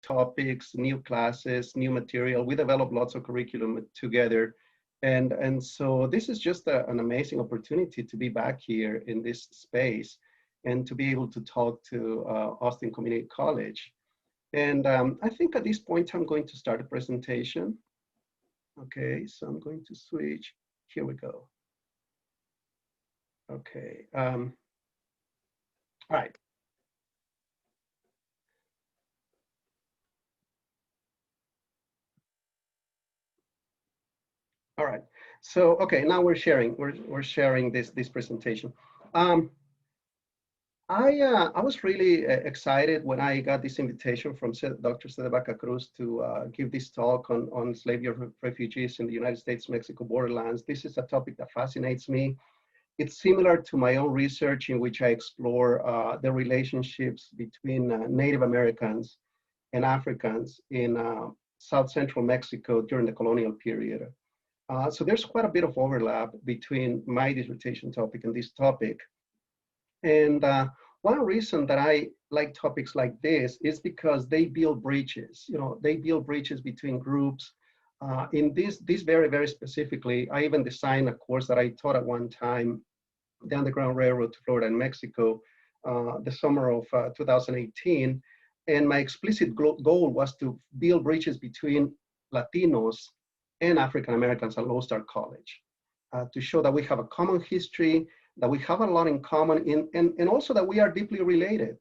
topics, new classes, new material. We develop lots of curriculum together. And so this is just an amazing opportunity to be back here in this space and to be able to talk to Austin Community College. And I think at this point, I'm going to start a presentation. Okay, so I'm going to switch. Here we go. Okay. All right. All right. So, okay, now we're sharing. We're sharing this presentation. I was really excited when I got this invitation from Dr. Cedebaca Cruz to give this talk on slavery refugees in the United States-Mexico borderlands. This is a topic that fascinates me. It's similar to my own research in which I explore the relationships between Native Americans and Africans in South Central Mexico during the colonial period. So there's quite a bit of overlap between my dissertation topic and this topic. And one reason that I like topics like this is because they build bridges. You know, they build bridges between groups. In this very, very specifically, I even designed a course that I taught at one time, the Underground Railroad to Florida and Mexico, the summer of 2018. And my explicit goal was to build bridges between Latinos and African Americans at Lone Star College, to show that we have a common history, that we have a lot in common, and also that we are deeply related.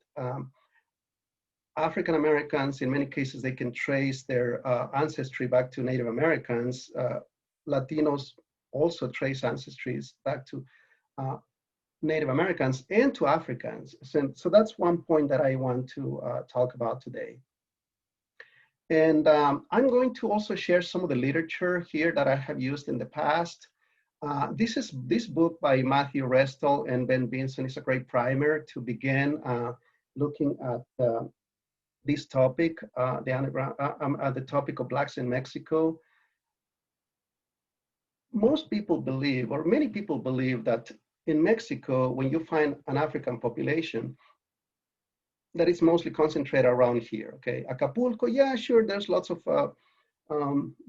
African Americans, in many cases, they can trace their ancestry back to Native Americans. Latinos also trace ancestries back to Native Americans and to Africans. So that's one point that I want to talk about today. And I'm going to also share some of the literature here that I have used in the past. This book by Matthew Restall and Ben Vinson is a great primer to begin looking at this topic, the topic of Blacks in Mexico. Most people believe, or many people believe, that in Mexico, when you find an African population, that it's mostly concentrated around here. Okay, Acapulco, yeah, sure, there's lots of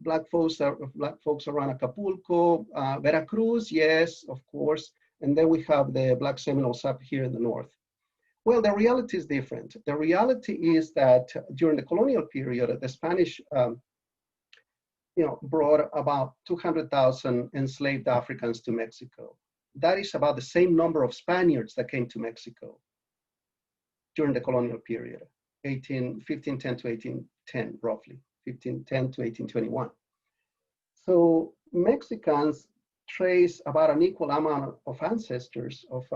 black folks around Acapulco. Veracruz, yes, of course. And then we have the Black Seminoles up here in the north. Well, the reality is different. The reality is that during the colonial period, the Spanish brought about 200,000 enslaved Africans to Mexico. That is about the same number of Spaniards that came to Mexico during the colonial period, 1510 to 1810, roughly. 1510 to 1821. So Mexicans trace about an equal amount of ancestors, of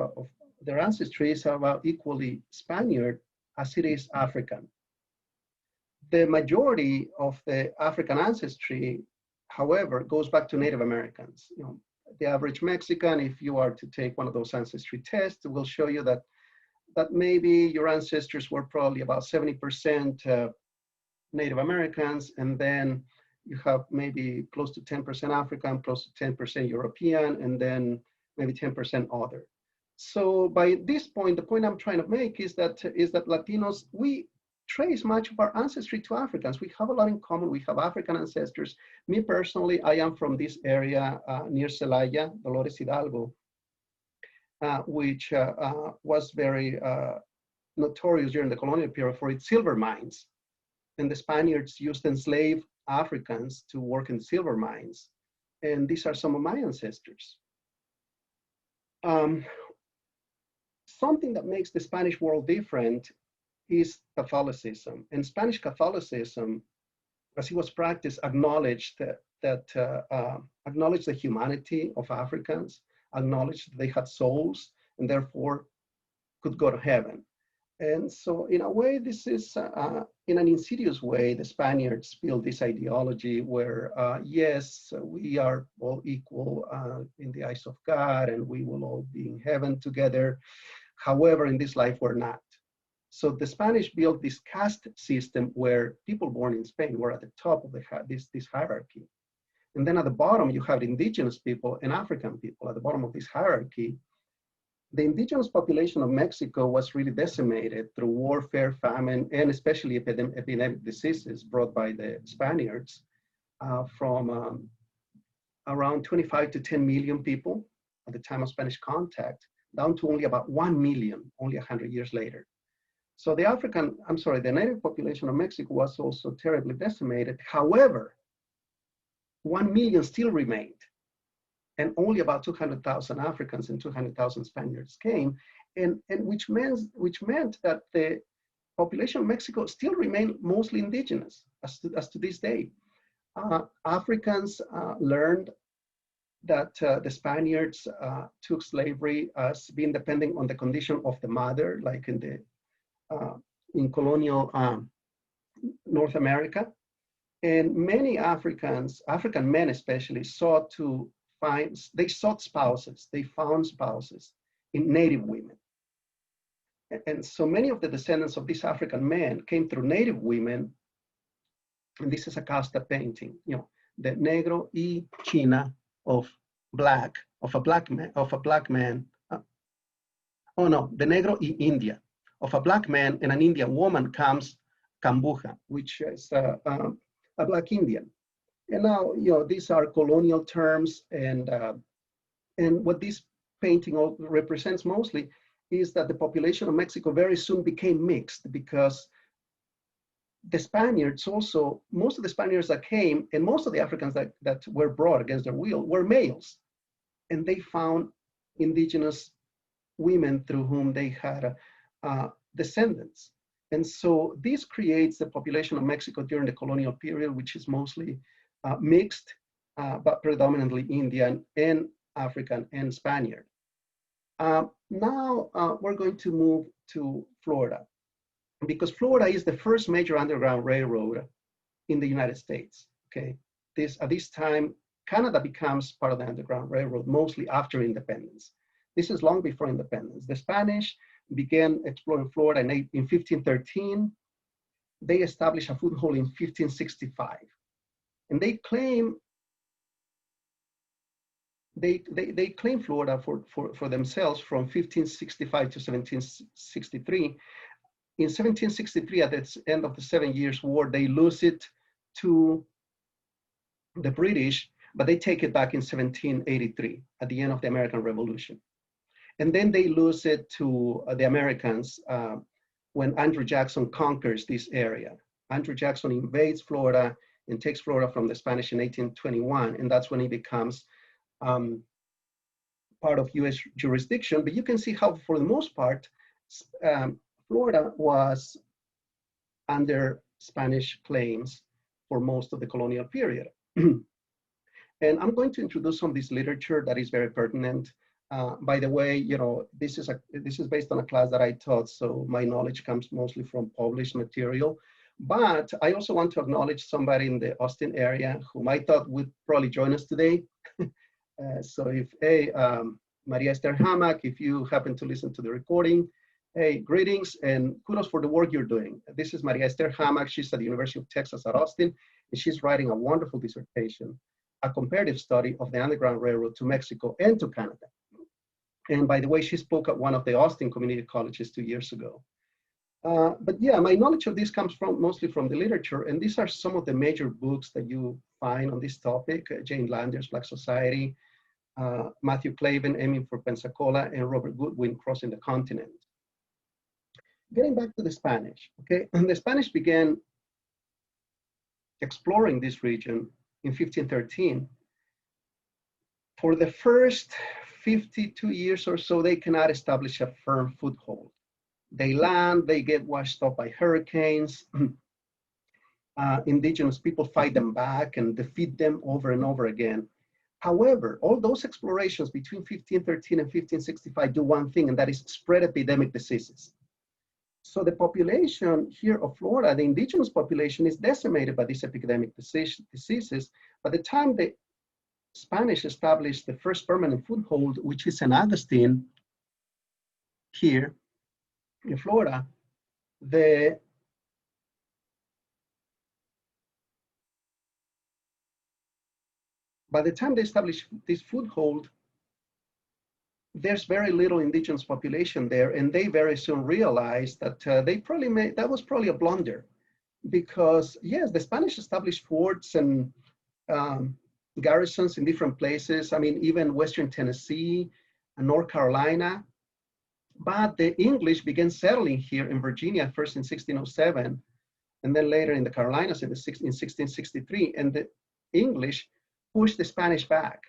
their ancestry is about equally Spaniard as it is African. The majority of the African ancestry, however, goes back to Native Americans. You know, the average Mexican, if you are to take one of those ancestry tests, will show you that maybe your ancestors were probably about 70% Native Americans, and then you have maybe close to 10% African, close to 10% European, and then maybe 10% other. So by this point, the point I'm trying to make is that Latinos, we trace much of our ancestry to Africans. We have a lot in common. We have African ancestors. Me personally, I am from this area near Celaya, Dolores Hidalgo, which was very notorious during the colonial period for its silver mines. And the Spaniards used enslaved Africans to work in silver mines. And these are some of my ancestors. Something that makes the Spanish world different is Catholicism. And Spanish Catholicism, as it was practiced, acknowledged acknowledged the humanity of Africans, acknowledged that they had souls and therefore could go to heaven. And so in a way, this is, in an insidious way, the Spaniards built this ideology where, yes, we are all equal in the eyes of God and we will all be in heaven together. However, in this life, we're not. So the Spanish built this caste system where people born in Spain were at the top of this hierarchy. And then at the bottom, you have indigenous people and African people at the bottom of this hierarchy. the indigenous population of Mexico was really decimated through warfare, famine, and especially epidemic diseases brought by the Spaniards from around 25 to 10 million people at the time of Spanish contact, down to only about 1 million, only 100 years later. So the native population of Mexico was also terribly decimated. However, 1 million still remained, and only about 200,000 Africans and 200,000 Spaniards came, and which meant that the population of Mexico still remained mostly indigenous as to this day. Africans learned that the Spaniards took slavery as being dependent on the condition of the mother, like in colonial North America. And many African men especially, sought spouses, they found spouses in native women. And so many of the descendants of these African men came through native women. And this is a casta painting, the negro y china of a black man. The negro y India, of a black man and an Indian woman comes cambuja, which is a black Indian. And now, these are colonial terms, and what this painting represents mostly is that the population of Mexico very soon became mixed, because the Spaniards also, most of the Spaniards that came, and most of the Africans that were brought against their will, were males. And they found indigenous women through whom they had descendants. And so this creates the population of Mexico during the colonial period, which is mostly mixed, but predominantly Indian and African and Spaniard. Now we're going to move to Florida, because Florida is the first major underground railroad in the United States. Okay, at this time, Canada becomes part of the Underground Railroad, mostly after independence. This is long before independence. The Spanish began exploring Florida in 1513. They established a foothold in 1565. And they claim Florida for themselves from 1565 to 1763. In 1763, at the end of the 7 Years' War, they lose it to the British, but they take it back in 1783 at the end of the American Revolution. And then they lose it to the Americans when Andrew Jackson conquers this area. Andrew Jackson invades Florida and takes Florida from the Spanish in 1821, and that's when he becomes part of US jurisdiction. But you can see how, for the most part, Florida was under Spanish claims for most of the colonial period. And I'm going to introduce some of this literature that is very pertinent. By the way, this is based on a class that I taught, so my knowledge comes mostly from published material. But I also want to acknowledge somebody in the Austin area whom I thought would probably join us today. So Maria Esther Hamack, if you happen to listen to the recording, hey, greetings and kudos for the work you're doing. This is Maria Esther Hamack. She's at the University of Texas at Austin, and she's writing a wonderful dissertation, a comparative study of the Underground Railroad to Mexico and to Canada. And by the way, she spoke at one of the Austin community colleges 2 years ago. But yeah, my knowledge of this comes mostly from the literature, and these are some of the major books that you find on this topic: Jane Landers, Black Society, Matthew Clavin, Aiming for Pensacola, and Robert Goodwin, Crossing the Continent. Getting back to the Spanish, okay, and the Spanish began exploring this region in 1513. For the first 52 years or so, they cannot establish a firm foothold. They land, they get washed up by hurricanes. Indigenous people fight them back and defeat them over and over again. However, all those explorations between 1513 and 1565 do one thing, and that is spread epidemic diseases. So the population here of Florida, the indigenous population, is decimated by these epidemic diseases. By the time the Spanish established the first permanent foothold, which is San Agustin here in Florida, by the time they established this foothold, there's very little indigenous population there, and they very soon realized that that was probably a blunder, because yes, the Spanish established forts and garrisons in different places. I mean, even Western Tennessee and North Carolina. But the English began settling here in Virginia first in 1607, and then later in the Carolinas in 1663. And the English pushed the Spanish back.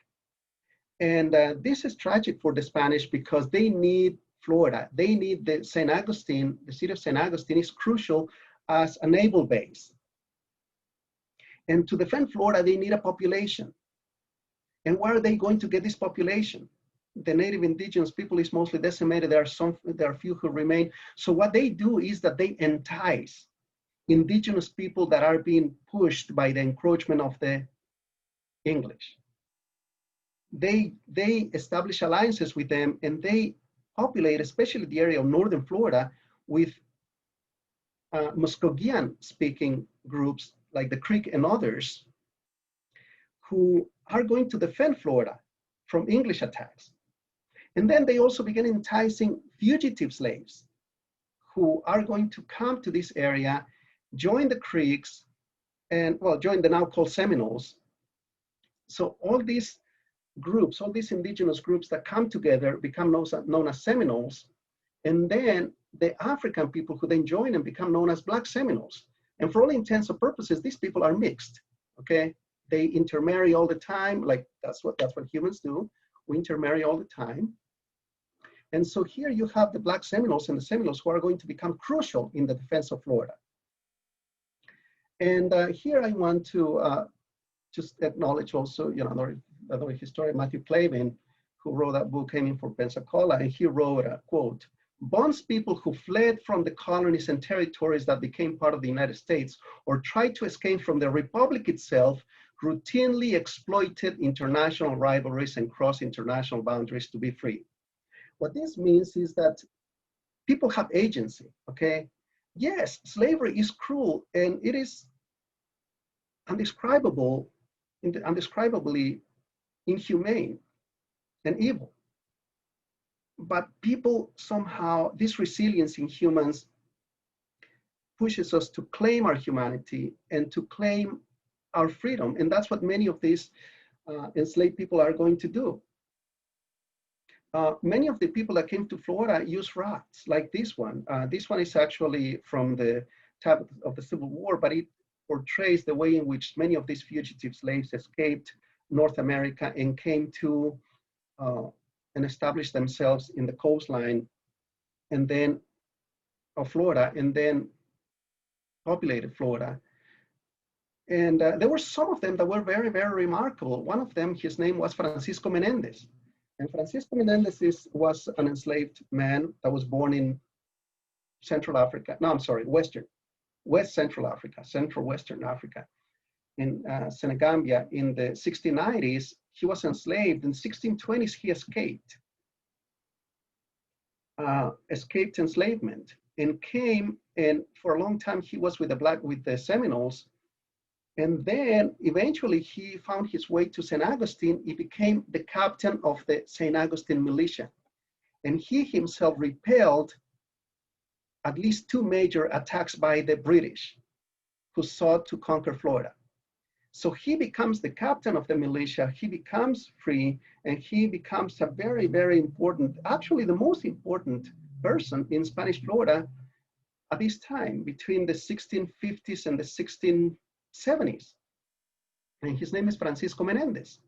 And this is tragic for the Spanish because they need Florida. They need the St. Augustine. The city of St. Augustine is crucial as a naval base. And to defend Florida, they need a population. And where are they going to get this population? The native indigenous people is mostly decimated. There are few who remain. So what they do is that they entice indigenous people that are being pushed by the encroachment of the English. They establish alliances with them, and they populate, especially the area of northern Florida, with Muskogean-speaking groups like the Creek and others, who are going to defend Florida from English attacks. And then they also begin enticing fugitive slaves who are going to come to this area, join the Creeks, and well, join the now called Seminoles. So all these groups, all these indigenous groups that come together become known as Seminoles. And then the African people who then join them become known as Black Seminoles. And for all intents and purposes, these people are mixed, okay? They intermarry all the time, like that's what humans do. We intermarry all the time. And so here you have the Black Seminoles and the Seminoles who are going to become crucial in the defense of Florida. And here I want to just acknowledge also, you know, another historian, Matthew Clavin, who wrote that book, Aiming for Pensacola, and he wrote a quote, "Bonds people who fled from the colonies and territories that became part of the United States or tried to escape from the Republic itself routinely exploited international rivalries and crossed international boundaries to be free." What this means is that people have agency, okay? Yes, slavery is cruel and it is indescribably inhumane and evil. But people somehow, this resilience in humans pushes us to claim our humanity and to claim our freedom. And that's what many of these enslaved people are going to do. Many of the people that came to Florida use rafts like this one. This one is actually from the time of the Civil War, but it portrays the way in which many of these fugitive slaves escaped North America and came to and established themselves in the coastline and then of Florida, and then populated Florida. And there were some of them that were very, very remarkable. One of them, his name was Francisco Menendez. And Francisco Menendez was an enslaved man that was born in Central Africa. No, I'm sorry, West Central Africa, Central Western Africa, in Senegambia in the 1690s. He was enslaved. In the 1620s, he escaped enslavement and came, and for a long time he was with the Seminoles. And then eventually he found his way to St. Augustine. He became the captain of the St. Augustine militia. And he himself repelled at least 2 major attacks by the British who sought to conquer Florida. So he becomes the captain of the militia, he becomes free, and he becomes a very, very important, actually the most important person in Spanish Florida at this time, between the 1650s and the 1670s. And his name is Francisco Menendez.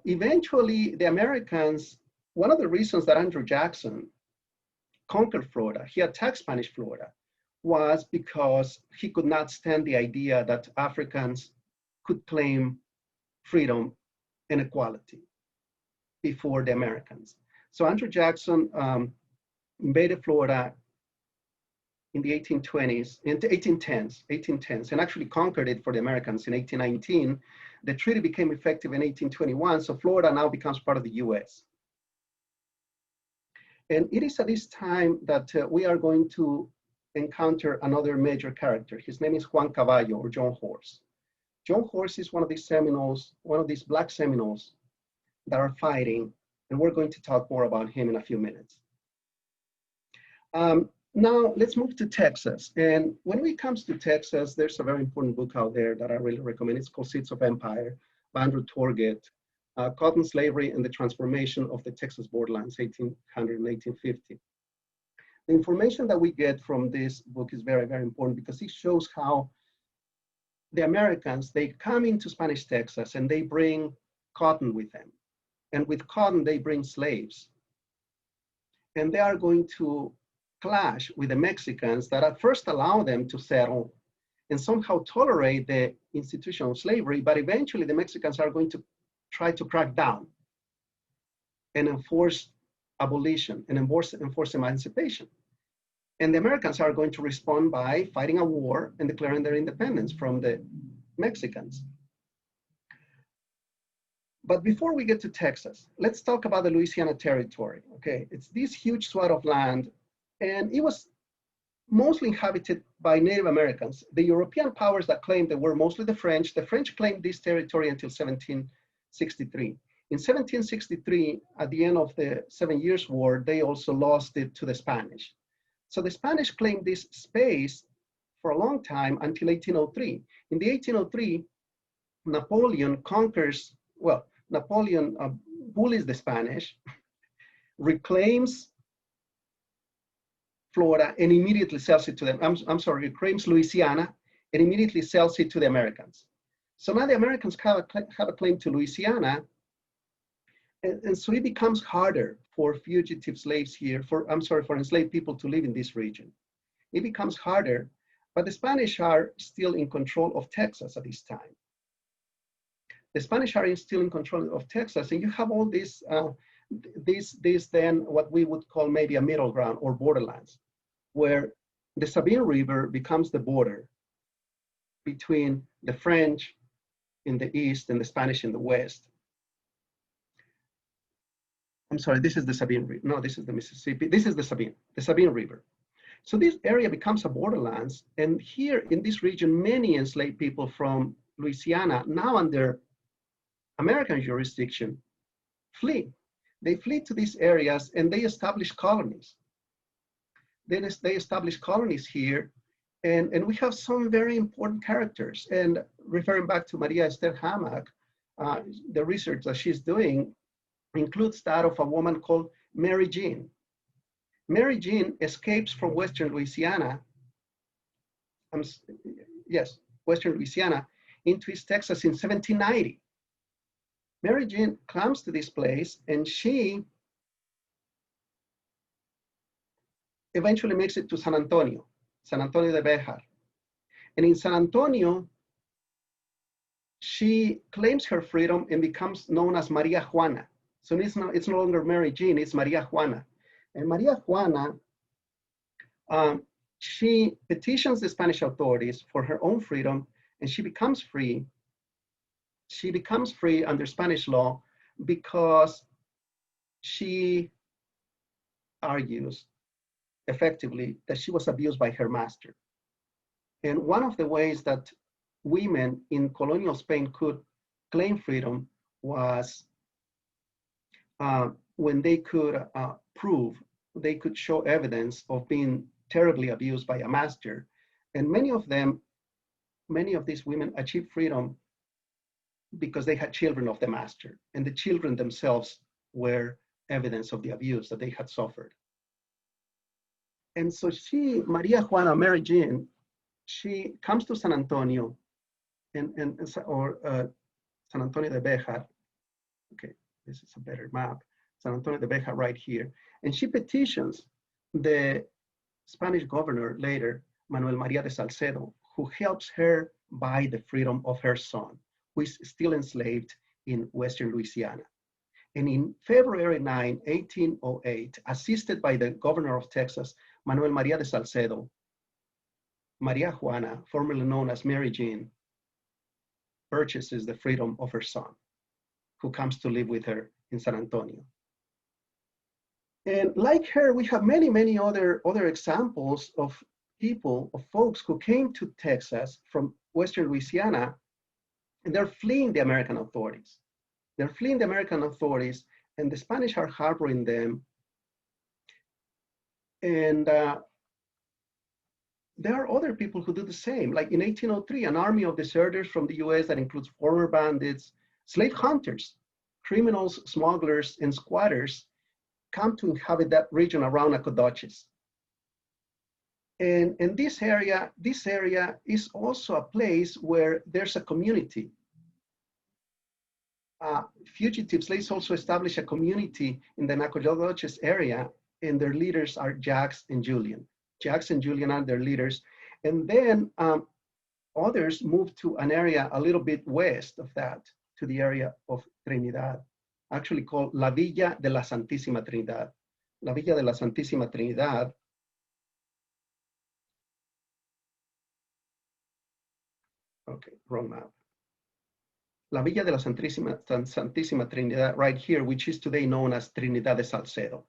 Eventually, the Americans, one of the reasons that Andrew Jackson conquered Florida, he attacked Spanish Florida, was because he could not stand the idea that Africans could claim freedom and equality before the Americans. So Andrew Jackson invaded Florida in the 1820s, in the 1810s, and actually conquered it for the Americans in 1819. The treaty became effective in 1821, so Florida now becomes part of the US. And it is at this time that we are going to encounter another major character. His name is Juan Caballo, or John Horse. John Horse is one of these Seminoles, one of these Black Seminoles that are fighting And we're going to talk more about him in a few minutes. Now let's move to Texas. And when it comes to Texas, there's a very important book out there that I really recommend. It's called Seeds of Empire by Andrew Torget, Cotton Slavery and the Transformation of the Texas Borderlands, 1800 and 1850. The information that we get from this book is very, very important because it shows how the Americans, they come into Spanish Texas and they bring cotton with them. And with cotton, they bring slaves. And they are going to clash with the Mexicans that at first allow them to settle and somehow tolerate the institution of slavery, but eventually the Mexicans are going to try to crack down and enforce abolition and enforce emancipation. And the Americans are going to respond by fighting a war and declaring their independence from the Mexicans. But before we get to Texas, let's talk about the Louisiana Territory. Okay, it's this huge swath of land, and it was mostly inhabited by Native Americans. The European powers that claimed they were mostly the French claimed this territory until 1763. In 1763, at the end of the 7 Years' War, they also lost it to the Spanish. So the Spanish claimed this space for a long time until 1803. In the 1803, Napoleon conquers, well, Napoleon bullies the Spanish, reclaims Florida and immediately sells it to them. I'm sorry, reclaims Louisiana and immediately sells it to the Americans. So now the Americans have a claim to Louisiana, and so it becomes harder for fugitive slaves here, for enslaved people to live in this region. It becomes harder, but the Spanish are still in control of Texas at this time. The Spanish are still in control of Texas, and you have all this, then what we would call maybe a middle ground or borderlands, where the Sabine River becomes the border between the French in the east and the Spanish in the west. I'm sorry, this is the Sabine River. No, this is the Mississippi. This is the Sabine River. So this area becomes a borderlands, and here in this region, many enslaved people from Louisiana, now under American jurisdiction, flee. They flee to these areas and they establish colonies. Then they establish colonies here, and we have some very important characters. And referring back to Maria Esther Hammack, the research that she's doing includes that of a woman called Mary Jean. Mary Jean escapes from Western Louisiana, Western Louisiana, into East Texas in 1790. Mary Jean comes to this place and she eventually makes it to San Antonio de Béjar. And in San Antonio, she claims her freedom and becomes known as Maria Juana. So it's no longer Mary Jean, it's Maria Juana. And Maria Juana, she petitions the Spanish authorities for her own freedom, and she becomes free. She becomes free under Spanish law because she argues effectively that she was abused by her master. And one of the ways that women in colonial Spain could claim freedom was when they could they could show evidence of being terribly abused by a master. And many of these women achieved freedom because they had children of the master, and the children themselves were evidence of the abuse that they had suffered. And so Maria Juana, Mary Jean, she comes to San Antonio, San Antonio de Béjar. Okay, this is a better map. San Antonio de Béjar right here. And she petitions the Spanish governor later, Manuel Maria de Salcedo, who helps her buy the freedom of her son, who is still enslaved in Western Louisiana. And in February 9, 1808, assisted by the governor of Texas, Manuel Maria de Salcedo, Maria Juana, formerly known as Mary Jean, purchases the freedom of her son, who comes to live with her in San Antonio. And like her, we have many, many other examples of people, of folks who came to Texas from Western Louisiana, and they're fleeing the American authorities. They're fleeing the American authorities, and the Spanish are harboring them. And there are other people who do the same. Like in 1803, an army of deserters from the US that includes former bandits, slave hunters, criminals, smugglers, and squatters come to inhabit that region around Nacogdoches. And this area is also a place where there's a community. Fugitive slaves also establish a community in the Nacogdoches area, and their leaders are Jacques and Julian. Jacques and Julian are their leaders. And then others move to an area a little bit west of that, to the area of Trinidad, actually called La Villa de la Santísima Trinidad. La Villa de la Santísima Trinidad okay, wrong map. La Villa de la Santísima Trinidad right here, which is today known as Trinidad de Salcedo,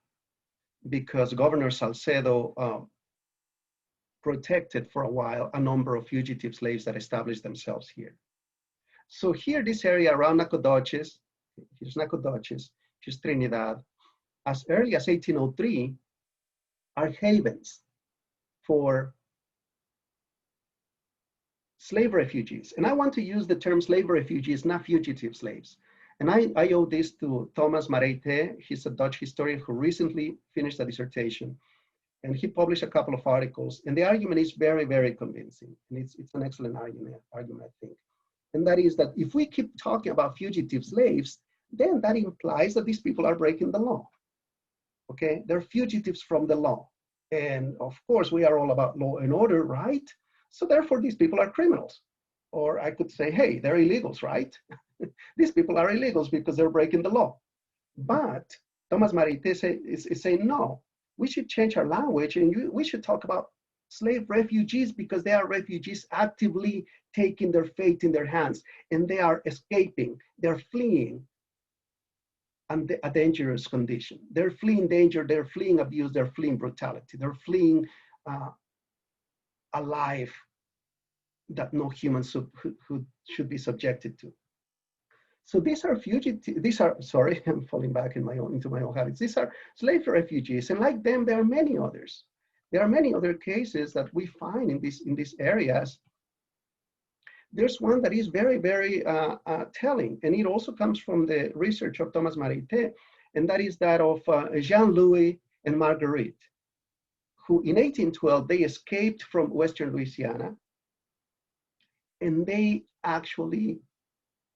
because Governor Salcedo protected for a while a number of fugitive slaves that established themselves here. So here, this area around Nacogdoches, here's Nacogdoches, here's Trinidad, as early as 1803, are havens for slave refugees. And I want to use the term slave refugees, not fugitive slaves. And I owe this to Thomas Mareite. He's a Dutch historian who recently finished a dissertation. And he published a couple of articles. And the argument is very, very convincing. And it's an excellent argument, I think. And that is that if we keep talking about fugitive slaves, then that implies that these people are breaking the law. Okay, they're fugitives from the law. And of course, we are all about law and order, right? So therefore, these people are criminals. Or I could say, hey, they're illegals, right? These people are illegals because they're breaking the law. But Thomas Marite is saying, no, we should change our language and we should talk about slave refugees because they are refugees actively taking their fate in their hands, and they are escaping, they're fleeing a dangerous condition. They're fleeing danger, they're fleeing abuse, they're fleeing brutality, they're fleeing a life that no human should be subjected to. So these are sorry, I'm falling back into my own habits. These are slave refugees, and like them, there are many others. There are many other cases that we find in these areas. There's one that is very, very telling, and it also comes from the research of Thomas Marite, and that is that of Jean-Louis and Marguerite, who in 1812, they escaped from Western Louisiana, and they actually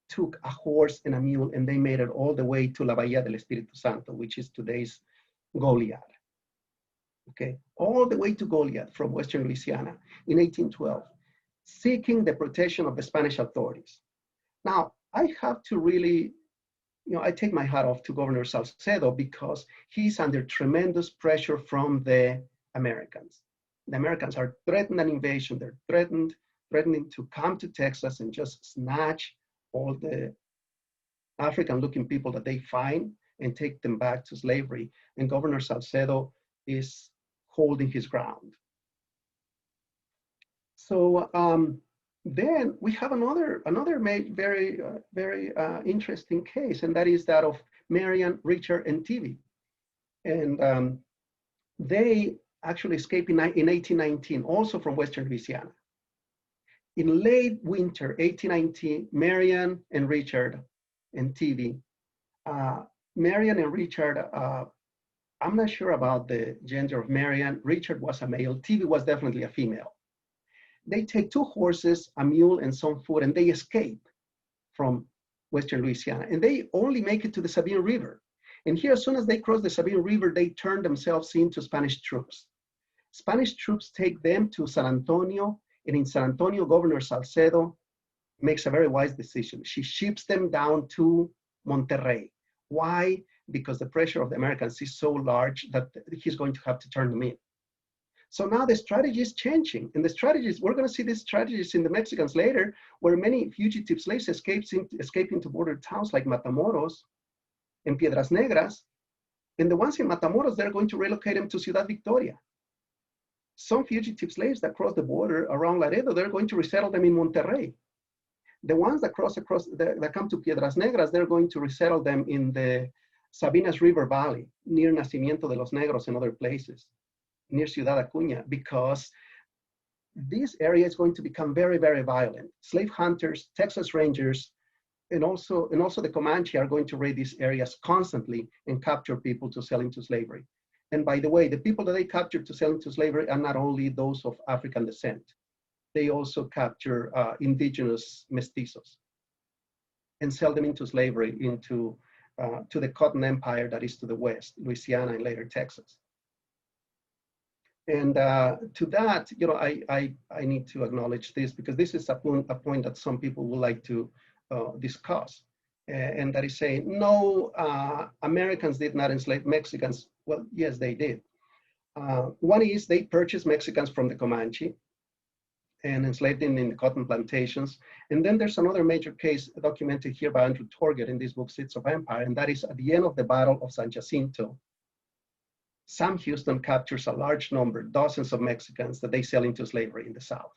took a horse and a mule, and they made it all the way to La Bahía del Espíritu Santo, which is today's Goliad. Okay, all the way to Goliad from Western Louisiana in 1812, seeking the protection of the Spanish authorities. Now, I have to really, I take my hat off to Governor Salcedo because he's under tremendous pressure from the Americans. The Americans are threatening an invasion. They're threatening to come to Texas and just snatch all the African-looking people that they find and take them back to slavery. And Governor Salcedo is holding his ground. So then we have another very interesting case, and that is that of Marian, Richard, and Tivy. And they actually escaped in 1819, also from Western Louisiana. In late winter, 1819, Marian and Richard and Tivy. Marian and Richard, I'm not sure about the gender of Marian. Richard was a male, Tivy was definitely a female. They take 2 horses, a mule, and some food, and they escape from Western Louisiana. And they only make it to the Sabine River. And here, as soon as they cross the Sabine River, they turn themselves into Spanish troops. Spanish troops take them to San Antonio, and in San Antonio, Governor Salcedo makes a very wise decision. She ships them down to Monterrey. Why? Because the pressure of the Americans is so large that he's going to have to turn them in. So now the strategy is changing. And the strategies, we're going to see these strategies in the Mexicans later, where many fugitive slaves escape into border towns like Matamoros and Piedras Negras. And the ones in Matamoros, they're going to relocate them to Ciudad Victoria. Some fugitive slaves that cross the border around Laredo, they're going to resettle them in Monterrey. The ones that that come to Piedras Negras, they're going to resettle them in the Sabinas River Valley, near Nacimiento de los Negros and other places, near Ciudad Acuña, because this area is going to become very, very violent. Slave hunters, Texas Rangers, and also the Comanche are going to raid these areas constantly and capture people to sell into slavery. And by the way, the people that they capture to sell into slavery are not only those of African descent. They also capture indigenous mestizos and sell them into slavery into to the Cotton Empire that is to the west, Louisiana and later Texas. And to that, you know, I need to acknowledge this because this is a point that some people would like to discuss. And that is saying, no, Americans did not enslave Mexicans. Well, yes, they did. One is they purchased Mexicans from the Comanche and enslaved them in the cotton plantations. And then there's another major case documented here by Andrew Torget in this book, Seeds of Empire, and that is at the end of the Battle of San Jacinto. Sam Houston captures a large number, dozens of Mexicans that they sell into slavery in the South.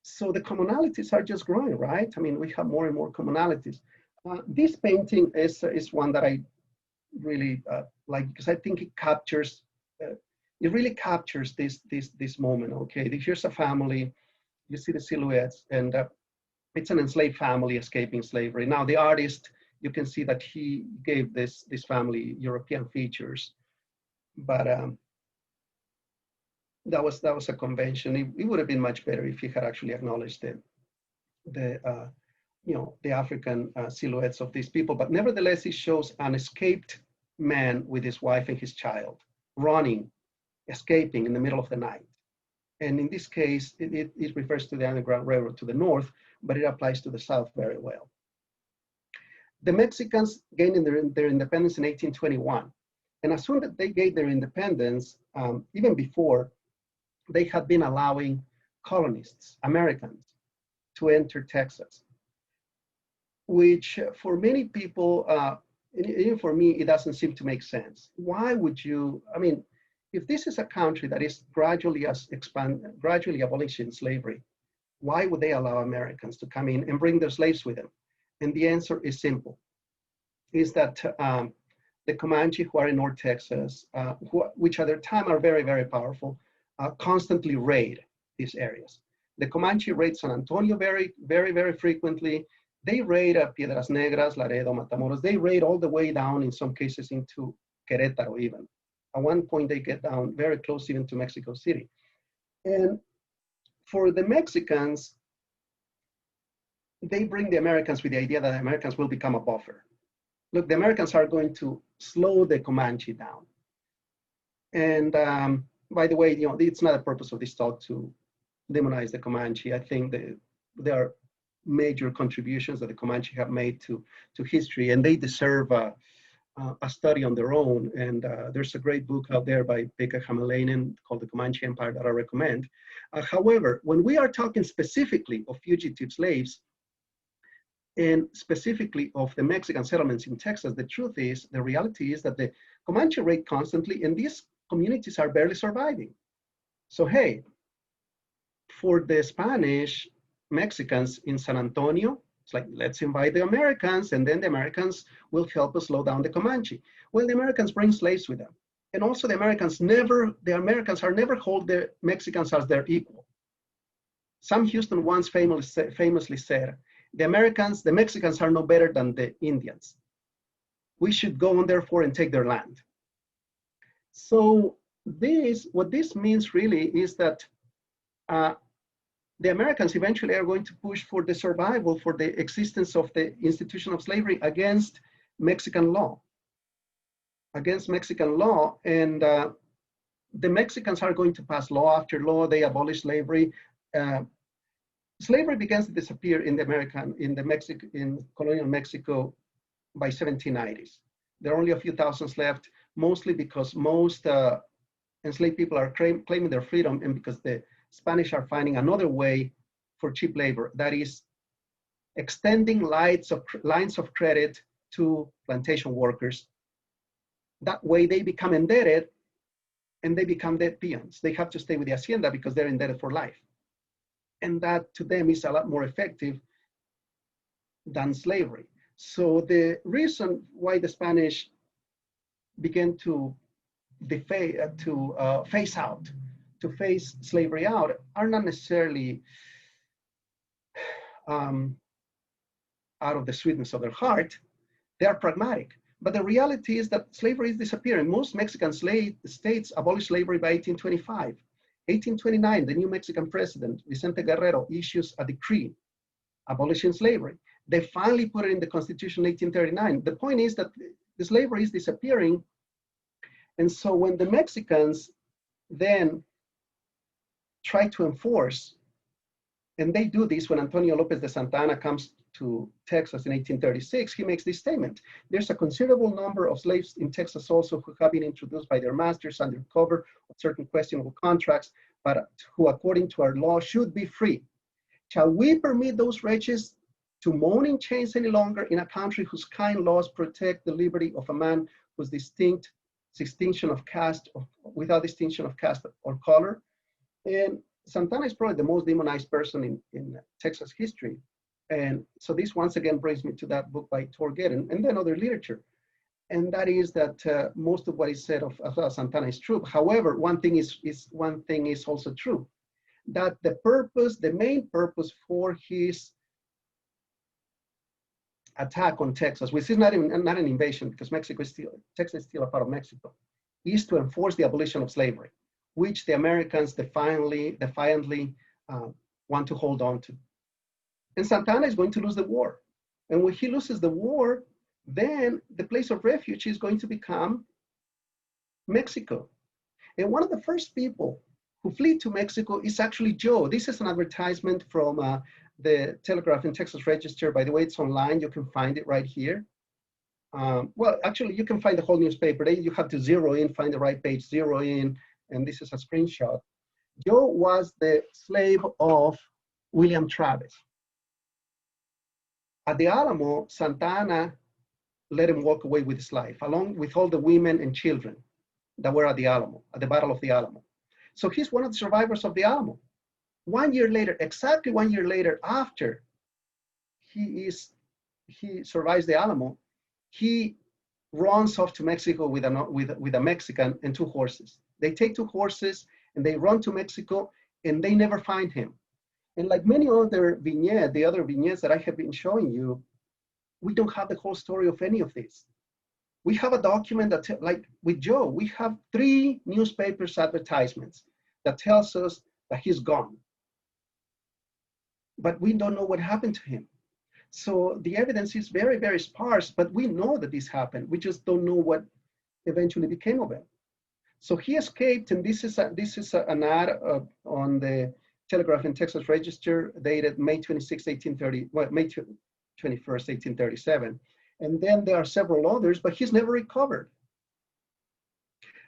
So the commonalities are just growing, right? I mean, we have more and more commonalities. This painting is one that I really like because I think it captures, it really captures this moment, okay? Here's a family, you see the silhouettes, and it's an enslaved family escaping slavery. Now the artist, you can see that he gave this family European features, but that was a convention. It would have been much better if he had actually acknowledged the African silhouettes of these people. But nevertheless, it shows an escaped man with his wife and his child running, escaping in the middle of the night. And in this case, it refers to the Underground Railroad to the north, but it applies to the south very well. The Mexicans gained their independence in 1821. And as soon as they gained their independence, even before, they had been allowing colonists, Americans, to enter Texas, which for many people, even for me, it doesn't seem to make sense. Why would you, I mean, if this is a country that is gradually abolishing slavery, why would they allow Americans to come in and bring their slaves with them? And the answer is simple, is that the Comanche who are in North Texas, which at their time are very, very powerful, constantly raid these areas. The Comanche raid San Antonio very, very, very frequently. They raid Piedras Negras, Laredo, Matamoros. They raid all the way down, in some cases, into Querétaro even. At one point, they get down very close even to Mexico City. And for the Mexicans, they bring the Americans with the idea that the Americans will become a buffer. Look, the Americans are going to slow the Comanche down. And by the way, you know, it's not the purpose of this talk to demonize the Comanche. I think that there are major contributions that the Comanche have made to history, and they deserve a study on their own. And there's a great book out there by Pekka Hämäläinen called The Comanche Empire that I recommend. However, when we are talking specifically of fugitive slaves, and specifically of the Mexican settlements in Texas, the reality is that the Comanche raid constantly, and these communities are barely surviving. So hey, for the Spanish Mexicans in San Antonio, it's like, let's invite the Americans, and then the Americans will help us slow down the Comanche. Well, the Americans bring slaves with them. And also the Americans are never hold the Mexicans as their equal. Sam Houston once famously said, the Mexicans are no better than the Indians. We should go on therefore and take their land. So what this means really is that the Americans eventually are going to push for the survival, for the existence of the institution of slavery against Mexican law. And the Mexicans are going to pass law after law. They abolish slavery. Slavery begins to disappear in colonial Mexico by 1790s. There are only a few thousands left, mostly because most enslaved people are claiming their freedom, and because the Spanish are finding another way for cheap labor, that is extending lines of credit to plantation workers. That way they become indebted and they become dead peons. They have to stay with the hacienda because they're indebted for life. And that to them is a lot more effective than slavery. So the reason why the Spanish began to phase slavery out are not necessarily out of the sweetness of their heart. They are pragmatic. But the reality is that slavery is disappearing. Most Mexican states abolished slavery by 1825. 1829, the new Mexican president, Vicente Guerrero, issues a decree abolishing slavery. They finally put it in the Constitution in 1839. The point is that the slavery is disappearing. And so when the Mexicans then try to enforce, and they do this when Antonio Lopez de Santa Anna comes to Texas in 1836, he makes this statement: there's a considerable number of slaves in Texas also who have been introduced by their masters under cover of certain questionable contracts, but who according to our law should be free. Shall we permit those wretches to mourn in chains any longer in a country whose kind laws protect the liberty of a man whose distinction of caste, without distinction of caste or color? And Santana is probably the most demonized person in Texas history. And so this once again brings me to that book by Torget and then other literature. And that is that most of what is said of Santana is true. However, one thing is also true, that the main purpose for his attack on Texas, which is not an invasion because Texas is still a part of Mexico, is to enforce the abolition of slavery, which the Americans defiantly want to hold on to. And Santana is going to lose the war. And when he loses the war, then the place of refuge is going to become Mexico. And one of the first people who flee to Mexico is actually Joe. This is an advertisement from the Telegraph and Texas Register. By the way, it's online. You can find it right here. Well, actually, you can find the whole newspaper. You have to zero in, find the right page, zero in, and this is a screenshot. Joe was the slave of William Travis. At the Alamo, Santana let him walk away with his life, along with all the women and children that were at the Alamo, at the Battle of the Alamo. So he's one of the survivors of the Alamo. 1 year later, exactly 1 year later, after he survives the Alamo, he runs off to Mexico with a Mexican and 2 horses. They take 2 horses and they run to Mexico and they never find him. And like many other vignettes, the other vignettes that I have been showing you, we don't have the whole story of any of this. We have a document that, like with Joe, we have 3 newspapers advertisements that tells us that he's gone. But we don't know what happened to him. So the evidence is very, very sparse, but we know that this happened. We just don't know what eventually became of him. So he escaped, and this is an ad on the Telegraph and Texas Register dated May 26, 1830, well, May 21st, 1837. And then there are several others, but he's never recovered.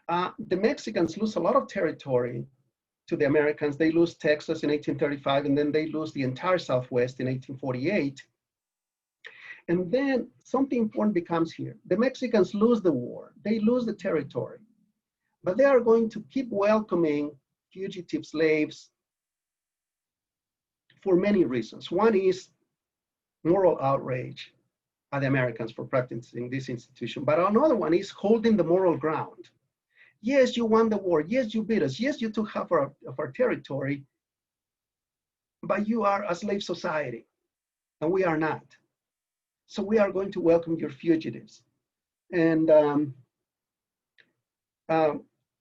The Mexicans lose a lot of territory to the Americans. They lose Texas in 1835, and then they lose the entire Southwest in 1848. And then something important becomes here. The Mexicans lose the war. They lose the territory, but they are going to keep welcoming fugitive slaves for many reasons. One is moral outrage at the Americans for practicing this institution, but another one is holding the moral ground. Yes, you won the war. Yes, you beat us. Yes, you took half of our territory, but you are a slave society, and we are not. So we are going to welcome your fugitives. And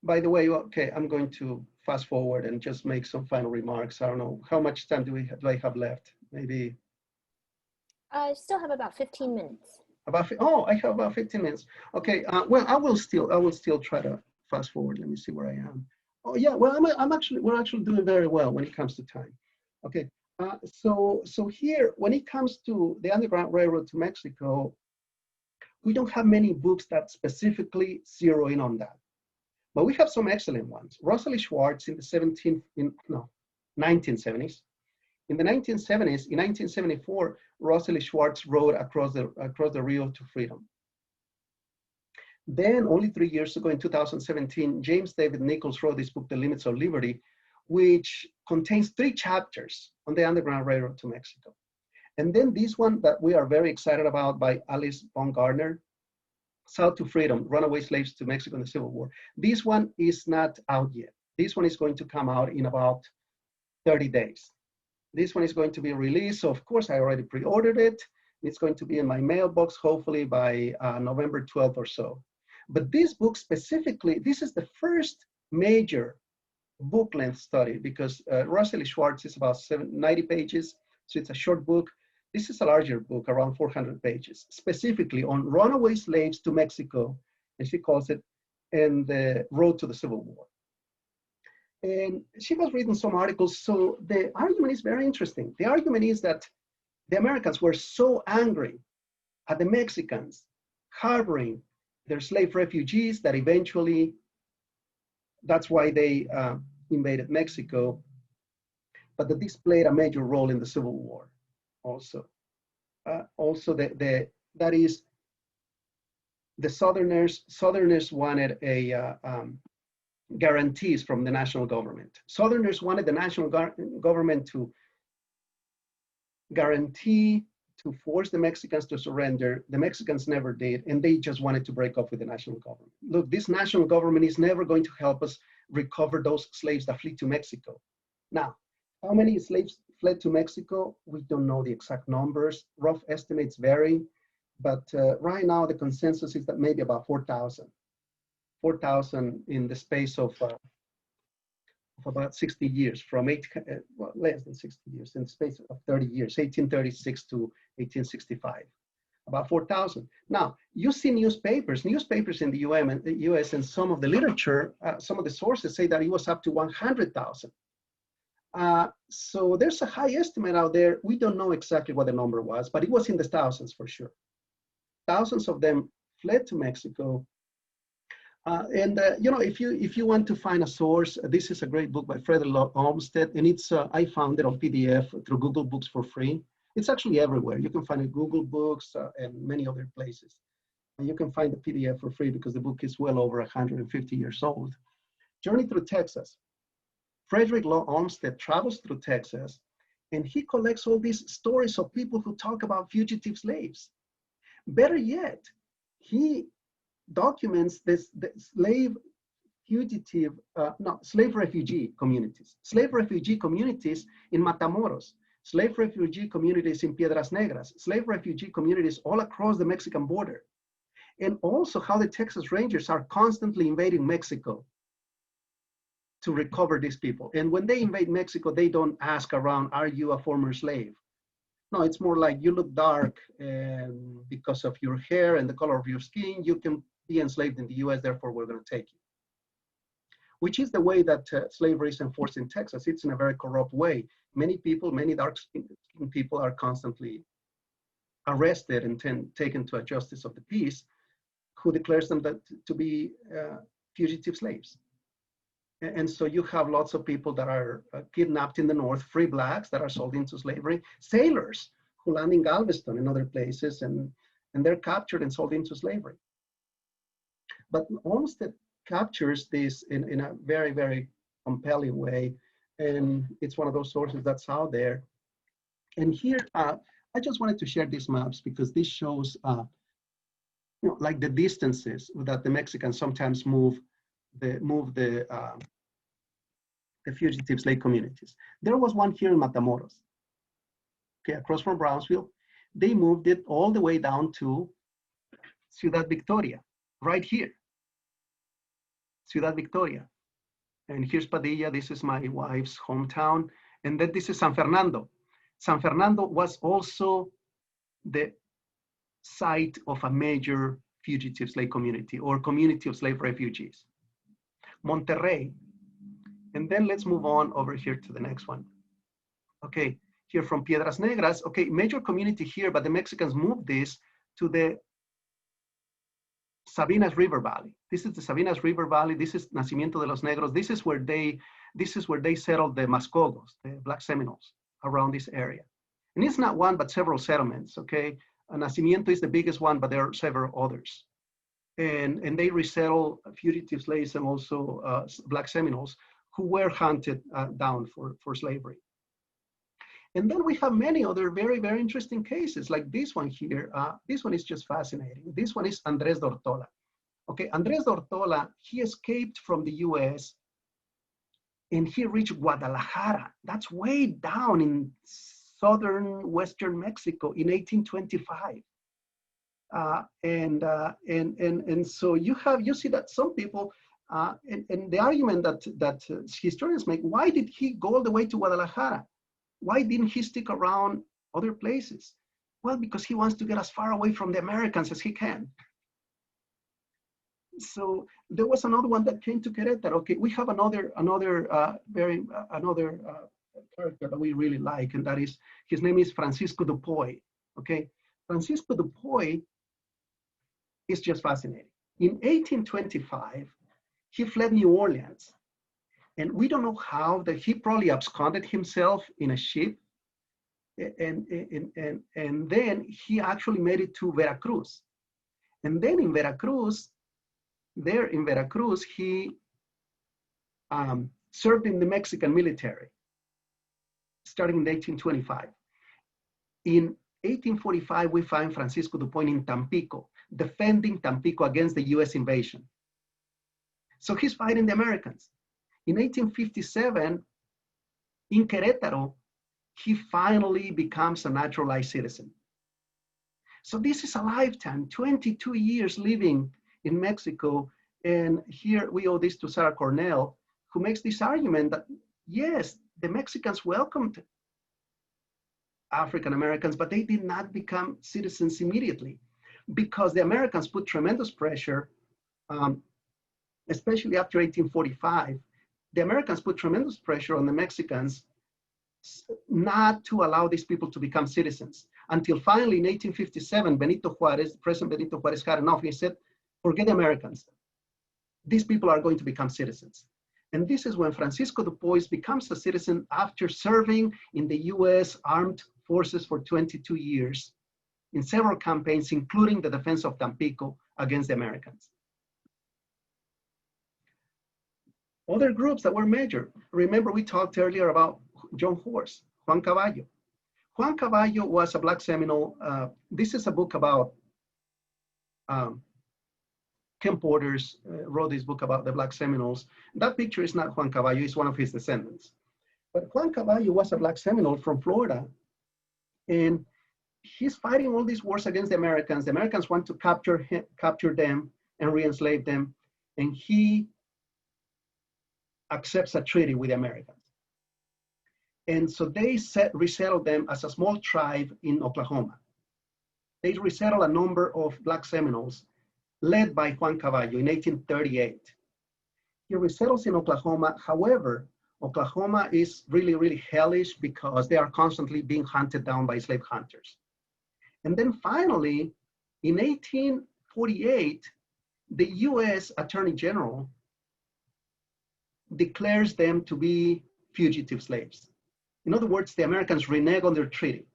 by the way, okay, I'm going to fast forward and just make some final remarks. I don't know, how much time do I have left? Maybe. I still have about 15 minutes. I have about 15 minutes. Okay, well, I will still try to fast forward. Let me see where I am. Oh yeah, well, we're actually doing very well when it comes to time. Okay, so here, when it comes to the Underground Railroad to Mexico, we don't have many books that specifically zero in on that, but we have some excellent ones. Rosalie Schwartz in the 1970s. In the 1970s, in 1974, Rosalie Schwartz wrote Across the Rio to Freedom. Then, only 3 years ago, in 2017, James David Nichols wrote this book, The Limits of Liberty, which contains 3 chapters on the Underground Railroad to Mexico. And then this one that we are very excited about by Alice Baumgartner, South to Freedom, Runaway Slaves to Mexico in the Civil War. This one is not out yet. This one is going to come out in about 30 days. This one is going to be released. So of course, I already pre-ordered it. It's going to be in my mailbox, hopefully by November 12th or so. But this book specifically, this is the first major book length study because Rosalie Schwartz is about 90 pages. So it's a short book. This is a larger book, around 400 pages, specifically on runaway slaves to Mexico, as she calls it, and the road to the Civil War. And she was reading some articles. So the argument is very interesting. The argument is that the Americans were so angry at the Mexicans harboring their slave refugees that eventually, that's why they invaded Mexico, but that this played a major role in the Civil War also. That is, the Southerners wanted a guarantees from the national government. Southerners wanted the national government to guarantee to force the Mexicans to surrender. The Mexicans never did, and they just wanted to break up with the national government. Look, this national government is never going to help us recover those slaves that flee to Mexico. Now, how many slaves fled to Mexico? We don't know the exact numbers. Rough estimates vary, but right now the consensus is that maybe about 4,000. 4,000 in the space of about 60 years, from less than 60 years, in the space of 30 years, 1836 to 1865, about 4,000. Now, you see newspapers in the US and some of the literature, some of the sources say that it was up to 100,000. So there's a high estimate out there. We don't know exactly what the number was, but it was in the thousands for sure. Thousands of them fled to Mexico. You know, if you want to find a source, this is a great book by Frederick Olmsted, and it's I found it on PDF through Google Books for free. It's actually everywhere. You can find it Google Books and many other places. And you can find the PDF for free because the book is well over 150 years old. Journey Through Texas. Frederick Law Olmsted travels through Texas, and he collects all these stories of people who talk about fugitive slaves. Better yet, he documents the slave refugee communities. Slave refugee communities in Matamoros, slave refugee communities in Piedras Negras, slave refugee communities all across the Mexican border. And also how the Texas Rangers are constantly invading Mexico to recover these people. And when they invade Mexico, they don't ask around, are you a former slave? No, it's more like you look dark and because of your hair and the color of your skin, you can be enslaved in the US, therefore we're going to take you. Which is the way that slavery is enforced in Texas. It's in a very corrupt way. Many people, many dark-skinned people are constantly arrested and taken to a justice of the peace who declares them to be fugitive slaves. And so you have lots of people that are kidnapped in the North, free blacks that are sold into slavery, sailors who land in Galveston and other places, and they're captured and sold into slavery. But Olmsted captures this in a very, very compelling way. And it's one of those sources that's out there. And here, I just wanted to share these maps because this shows, you know, like the distances that the Mexicans sometimes move the fugitive slave communities. There was one here in Matamoros, okay, across from Brownsville. They moved it all the way down to Ciudad Victoria, right here, Ciudad Victoria. And here's Padilla, this is my wife's hometown. And then this is San Fernando. San Fernando was also the site of a major fugitive slave community or community of slave refugees. Monterrey. And then let's move on over here to the next one. Okay, here from Piedras Negras, okay, major community here, but the Mexicans moved this to the Sabinas River Valley. This is the Sabinas River Valley. This is Nacimiento de los Negros. This is where they settled the Mascogos, the Black Seminoles, around this area. And it's not one, but several settlements, okay? Nacimiento is the biggest one, but there are several others. And they resettle fugitive slaves and also Black Seminoles who were hunted down for slavery. And then we have many other very, very interesting cases, like this one here. This one is just fascinating. This one is Andres Dortola. Okay, Andres Dortola, he escaped from the US and he reached Guadalajara. That's way down in southern Western Mexico in 1825. And so you see that some people, and the argument that historians make, why did he go all the way to Guadalajara? Why didn't he stick around other places? Well, because he wants to get as far away from the Americans as he can. So there was another one that came to Querétaro. Okay, we have another character that we really like, and that is, his name is Francisco Dupoy. Okay, Francisco Dupoy is just fascinating. In 1825, he fled New Orleans, and we don't know how, that he probably absconded himself in a ship, and then he actually made it to Veracruz, and then in Veracruz. There in Veracruz, he served in the Mexican military, starting in 1825. In 1845, we find Francisco Dupoy in Tampico, defending Tampico against the US invasion. So he's fighting the Americans. In 1857, in Querétaro, he finally becomes a naturalized citizen. So this is a lifetime, 22 years living in Mexico. And here we owe this to Sarah Cornell, who makes this argument that, yes, the Mexicans welcomed African Americans, but they did not become citizens immediately, because the Americans put tremendous pressure, especially after 1845. The Americans put tremendous pressure on the Mexicans not to allow these people to become citizens, until finally in 1857, President Benito Juarez had enough. He said, forget the Americans. These people are going to become citizens. And this is when Francisco Dupoy becomes a citizen after serving in the US Armed Forces for 22 years in several campaigns, including the defense of Tampico against the Americans. Other groups that were major. Remember, we talked earlier about John Horse, Juan Caballo. Juan Caballo was a Black Seminole. This is a book about Ken Porter's wrote this book about the Black Seminoles. That picture is not Juan Caballo, it's one of his descendants. But Juan Caballo was a Black Seminole from Florida, and he's fighting all these wars against the Americans. The Americans want to capture them and re-enslave them, and he accepts a treaty with the Americans. And so they resettle them as a small tribe in Oklahoma. They resettle a number of Black Seminoles led by Juan Caballo in 1838. He resettles in Oklahoma. However, Oklahoma is really, really hellish because they are constantly being hunted down by slave hunters. And then finally, in 1848, the US Attorney General declares them to be fugitive slaves. In other words, the Americans renege on their treaty.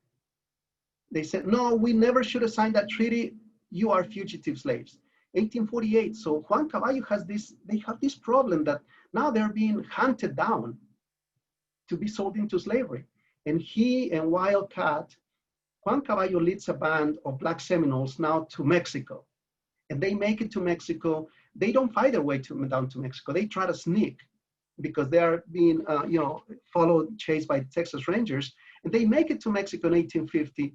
They said, no, we never should have signed that treaty. You are fugitive slaves. 1848. So Juan Caballo they have this problem that now they're being hunted down to be sold into slavery. And he and Wildcat, Juan Caballo leads a band of Black Seminoles now to Mexico. And they make it to Mexico. They don't fight their way down to Mexico. They try to sneak because they are being chased by Texas Rangers. And they make it to Mexico in 1850.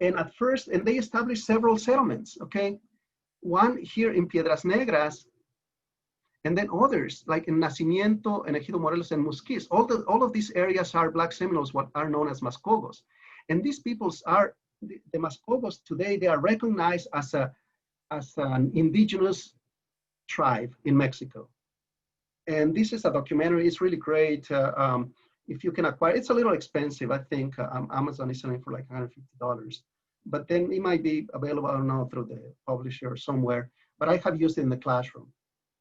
And at first, and they establish several settlements, okay? One here in Piedras Negras, and then others like in Nacimiento and Ejido Morelos and Musquis. All of these areas are Black Seminoles, what are known as Mascogos. And these peoples are, the Mascogos today, they are recognized as an indigenous tribe in Mexico. And this is a documentary, it's really great. If you can acquire, it's a little expensive. I think Amazon is selling for like $150. But then it might be available, I don't know, through the publisher or somewhere, but I have used it in the classroom.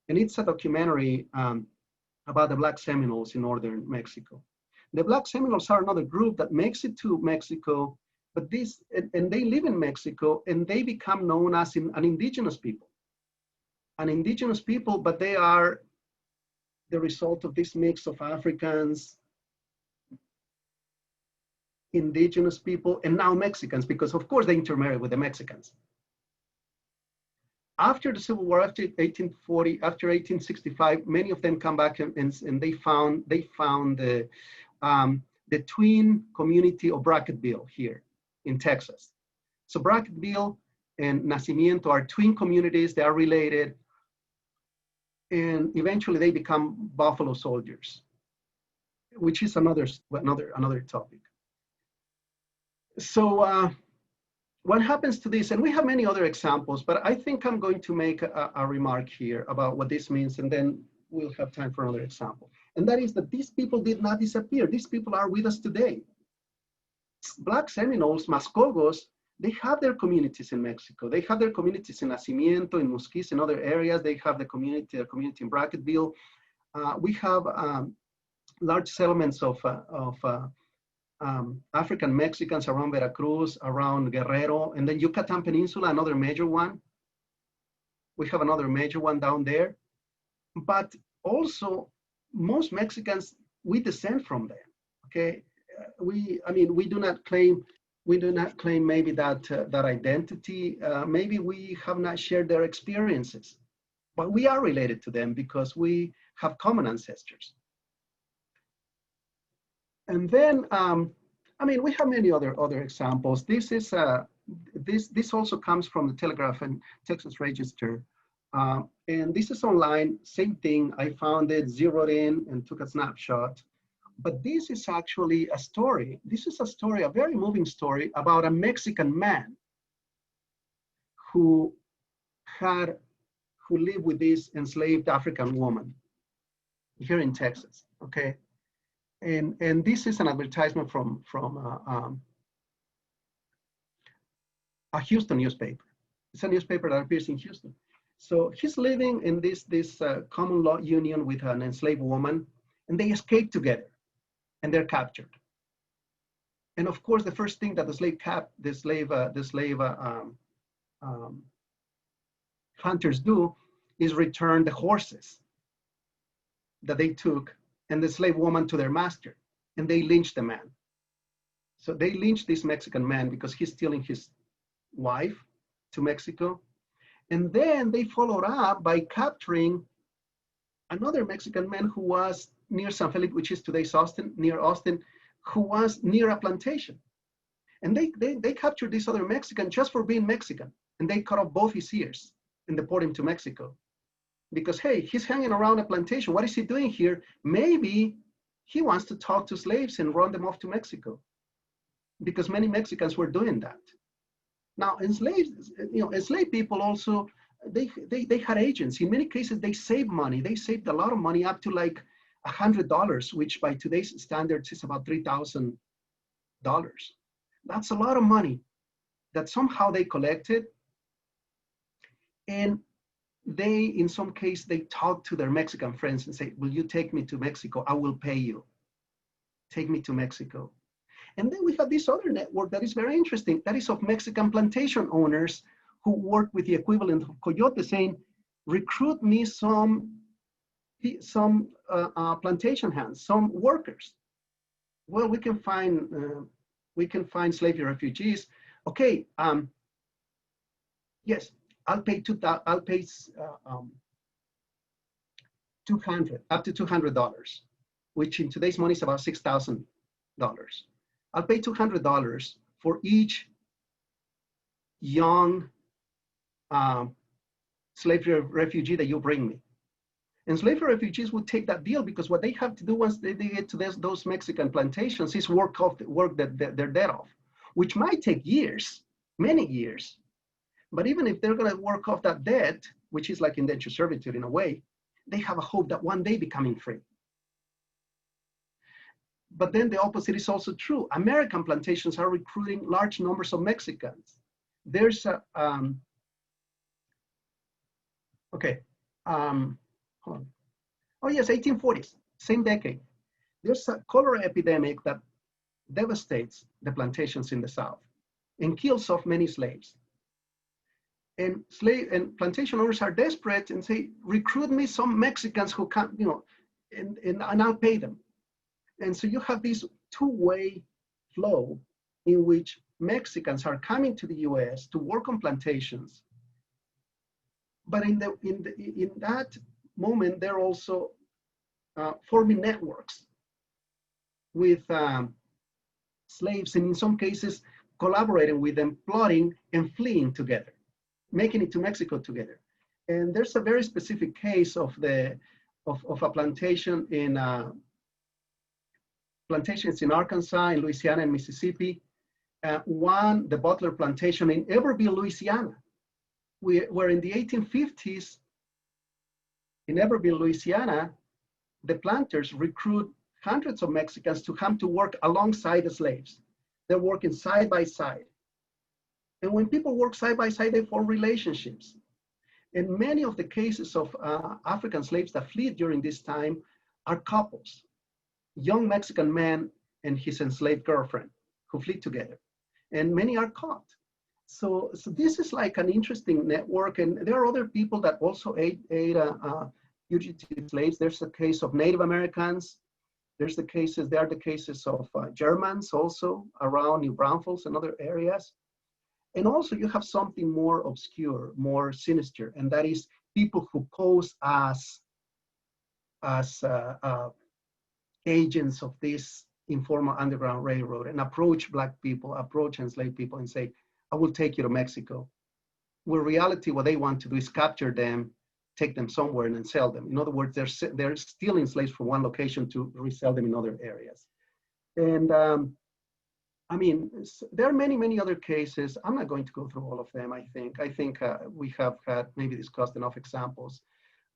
And it's a documentary about the Black Seminoles in northern Mexico. The Black Seminoles are another group that makes it to Mexico, but and they live in Mexico, and they become known as an indigenous people. An indigenous people, but they are the result of this mix of Africans, indigenous people, and now Mexicans, because of course they intermarried with the Mexicans. After the Civil War, after 1840, after 1865, many of them come back and they found the twin community of Brackettville here in Texas. So Brackettville and Nacimiento are twin communities, they are related, and eventually they become Buffalo Soldiers, which is another topic. So what happens to this, and we have many other examples, but I think I'm going to make a remark here about what this means, and then we'll have time for another example. And that is that these people did not disappear. These people are with us today. Black Seminoles, Mascogos, they have their communities in Mexico. They have their communities in Nacimiento, in Musquis, in other areas. They have the community in Brackettville. We have large settlements of African Mexicans around Veracruz, around Guerrero, and then Yucatan Peninsula, another major one. We have another major one down there. But also, most Mexicans, we descend from them, okay? We do not claim maybe that identity. Maybe we have not shared their experiences, but we are related to them because we have common ancestors. And then, we have many other examples. This is this also comes from the Telegraph and Texas Register, and this is online. Same thing. I found it, zeroed in, and took a snapshot. But this is actually a story. This is a story, a very moving story about a Mexican man who lived with this enslaved African woman here in Texas. Okay. And this is an advertisement from a Houston newspaper. It's a newspaper that appears in Houston. So he's living in this common law union with an enslaved woman, and they escape together, and they're captured. And of course, the first thing that the slave hunters do is return the horses that they took and the slave woman to their master, and they lynch the man. So they lynch this Mexican man because he's stealing his wife to Mexico. And then they followed up by capturing another Mexican man who was near San Felipe, which is today's Austin, near Austin, who was near a plantation. And they captured this other Mexican just for being Mexican. And they cut off both his ears and deport him to Mexico. Because, hey, he's hanging around a plantation. What is he doing here? Maybe he wants to talk to slaves and run them off to Mexico. Because many Mexicans were doing that. Now, enslaved people also, they had agents. In many cases, they saved money. They saved a lot of money, up to like $100, which by today's standards is about $3,000. That's a lot of money that somehow they collected. And they, in some case, they talk to their Mexican friends and say, will you take me to Mexico? I will pay you. Take me to Mexico. And then we have this other network that is very interesting. That is of Mexican plantation owners who work with the equivalent of coyote, saying, recruit me some plantation hands, some workers. Well, we can find slavery refugees. Okay, yes, I'll pay $200, up to $200, which in today's money is about $6,000. I'll pay $200 for each young slavery refugee that you bring me. And slavery refugees would take that deal because what they have to do once they get to those Mexican plantations is work that they're dead off, which might take years, many years. But even if they're going to work off that debt, which is like indentured servitude in a way, they have a hope that one day becoming free. But then the opposite is also true. American plantations are recruiting large numbers of Mexicans. There's a, hold on. Oh yes, 1840s, same decade. There's a cholera epidemic that devastates the plantations in the South and kills off many slaves. And plantation owners are desperate and say, recruit me some Mexicans who can, and I'll pay them. And so you have this two-way flow in which Mexicans are coming to the US to work on plantations. But in that moment, they're also forming networks with slaves, and in some cases, collaborating with them, plotting and fleeing together, making it to Mexico together. And there's a very specific case of a plantation in plantations in Arkansas, in Louisiana, and Mississippi. One, the Butler Plantation in Iberville, Louisiana, where in the 1850s, in Iberville, Louisiana, the planters recruit hundreds of Mexicans to come to work alongside the slaves. They're working side by side. And when people work side by side, they form relationships. And many of the cases of African slaves that fled during this time are couples, young Mexican man and his enslaved girlfriend who fled together. And many are caught. So this is like an interesting network. And there are other people that also aid fugitive slaves. There's the case of Native Americans. There are the cases of Germans also around New Braunfels and other areas. And also you have something more obscure, more sinister, and that is people who pose as agents of this informal underground railroad and approach Black people, approach enslaved people and say, I will take you to Mexico. Where reality, what they want to do is capture them, take them somewhere and then sell them. In other words, they're stealing slaves from one location to resell them in other areas. And I mean, there are many, many other cases. I'm not going to go through all of them, I think. We have had maybe discussed enough examples.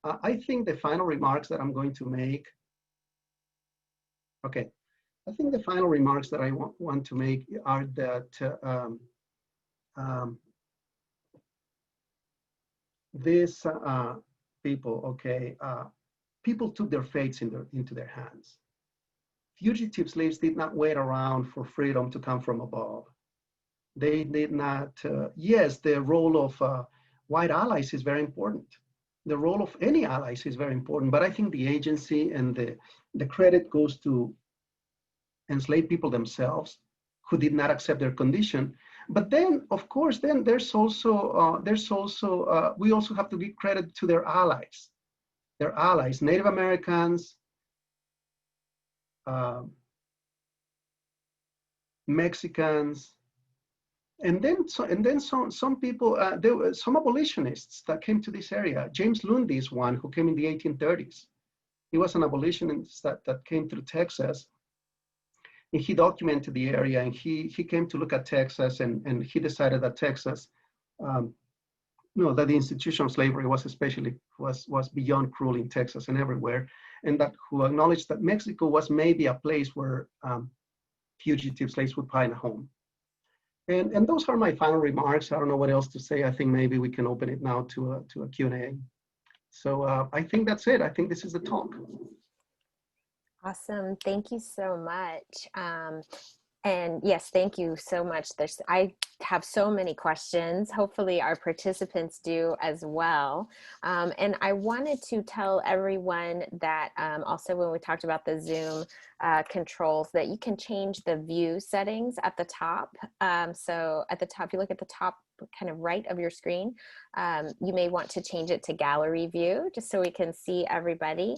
I think the final remarks that I'm going to make, okay. I think the final remarks that I want to make are that these people, okay, people took their fates into their hands. Fugitive slaves did not wait around for freedom to come from above. They did not, yes, the role of white allies is very important. The role of any allies is very important, but I think the agency and the credit goes to enslaved people themselves who did not accept their condition. But then, of course, then there's also, we also have to give credit to their allies. Their allies, Native Americans, Mexicans, and then some people, there were some abolitionists that came to this area. James Lundy is one who came in the 1830s. He was an abolitionist that came through Texas. And he documented the area, and he came to look at Texas, and he decided that Texas, that the institution of slavery was beyond cruel in Texas and everywhere, and that who acknowledged that Mexico was maybe a place where fugitive slaves would find a home. And those are my final remarks. I don't know what else to say. I think maybe we can open it now to a Q&A. So I think that's it. I think this is the talk. Awesome. Thank you so much. And yes, thank you so much. I have so many questions. Hopefully our participants do as well. And I wanted to tell everyone that also when we talked about the Zoom controls, that you can change the view settings at the top. So at the top, if you look at the top kind of right of your screen, you may want to change it to gallery view just so we can see everybody.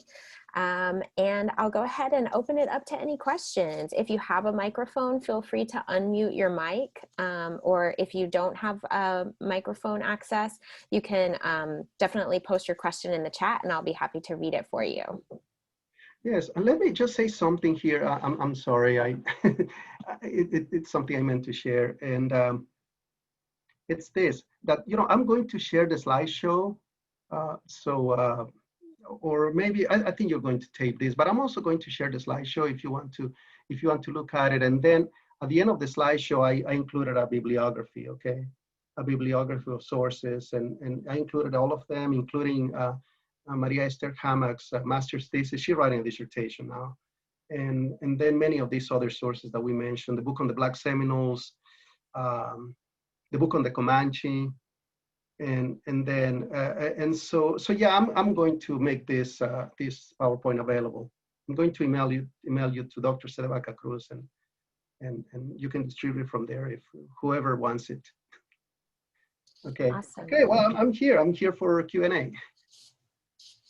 And I'll go ahead and open it up to any questions. If you have a microphone, feel free to unmute your mic, or if you don't have microphone access, you can definitely post your question in the chat and I'll be happy to read it for you. Yes, and let me just say something here. I'm sorry, it's something I meant to share, and it's this, that, I'm going to share the slideshow, or maybe I think you're going to tape this, but I'm also going to share the slideshow if you want to look at it. And then at the end of the slideshow, I included a bibliography, okay? A bibliography of sources, and I included all of them, including Maria Esther Hammack's master's thesis. She's writing a dissertation now. And then many of these other sources that we mentioned, the book on the Black Seminoles, the book on the Comanche, and so yeah, I'm going to make this this PowerPoint available. I'm going to email you to Dr. Cedevaca Cruz, and you can distribute from there if whoever wants it. Okay. Awesome. Okay. Well, I'm here. I'm here for Q&A.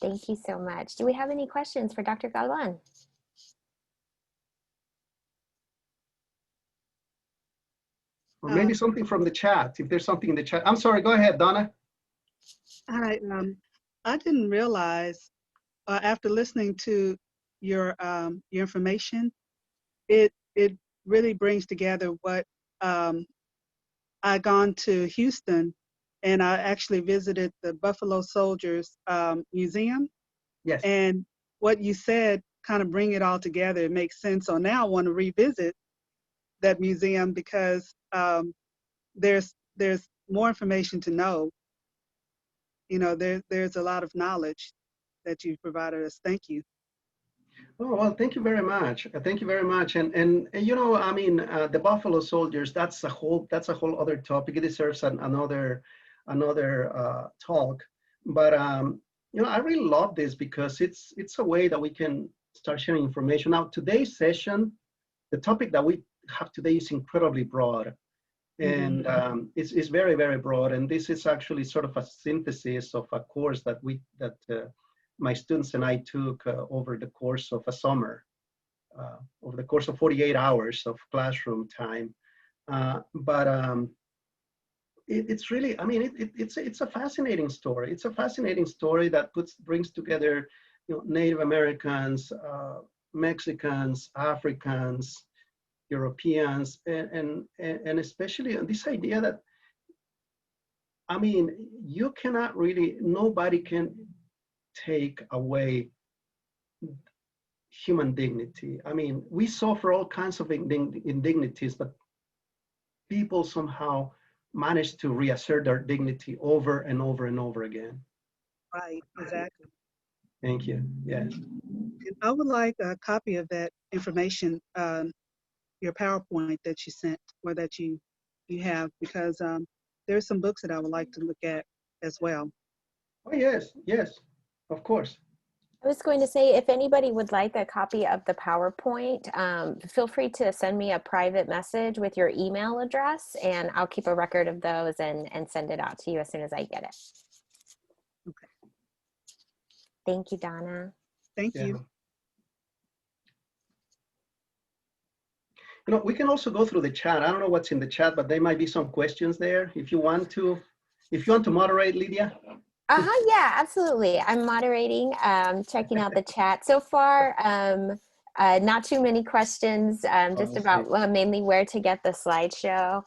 Thank you so much. Do we have any questions for Dr. Galván? Or maybe something from the chat. If there's something in the chat. I'm sorry. Go ahead, Donna. Hi. I didn't realize after listening to your information, it really brings together what I gone to Houston, and I actually visited the Buffalo Soldiers Museum. Yes. And what you said kind of bring it all together. It makes sense. So now I want to revisit that museum because there's more information to know. You know, there's a lot of knowledge that you provided us. Thank you. Oh, well, thank you very much. Thank you very much. And you know, I mean, the Buffalo Soldiers, that's a whole other topic. It deserves another talk. But you know, I really love this because it's a way that we can start sharing information. Now, today's session, the topic that we have today is incredibly broad. And it's very, very broad. And this is actually sort of a synthesis of a course that my students and I took over the course of a summer, over the course of 48 hours of classroom time. It's really, I mean, it's a fascinating story. It's a fascinating story that brings together, you know, Native Americans, Mexicans, Africans, Europeans, and especially this idea that, I mean, you cannot really, nobody can take away human dignity. I mean, we suffer all kinds of indignities, but people somehow manage to reassert their dignity over and over and over again. Right, exactly. Thank you. Yes. And I would like a copy of that information, your PowerPoint that you sent or that you have, because there's some books that I would like to look at as well. Oh, yes, yes, of course. I was going to say, if anybody would like a copy of the PowerPoint, feel free to send me a private message with your email address, and I'll keep a record of those and send it out to you as soon as I get it. Okay. Thank you, Donna. Thank you. You know, we can also go through the chat. I don't know what's in the chat, but there might be some questions there. If you want to moderate, Lydia. Yeah, absolutely. I'm moderating, checking out the chat. So far, not too many questions, just about mainly where to get the slideshow.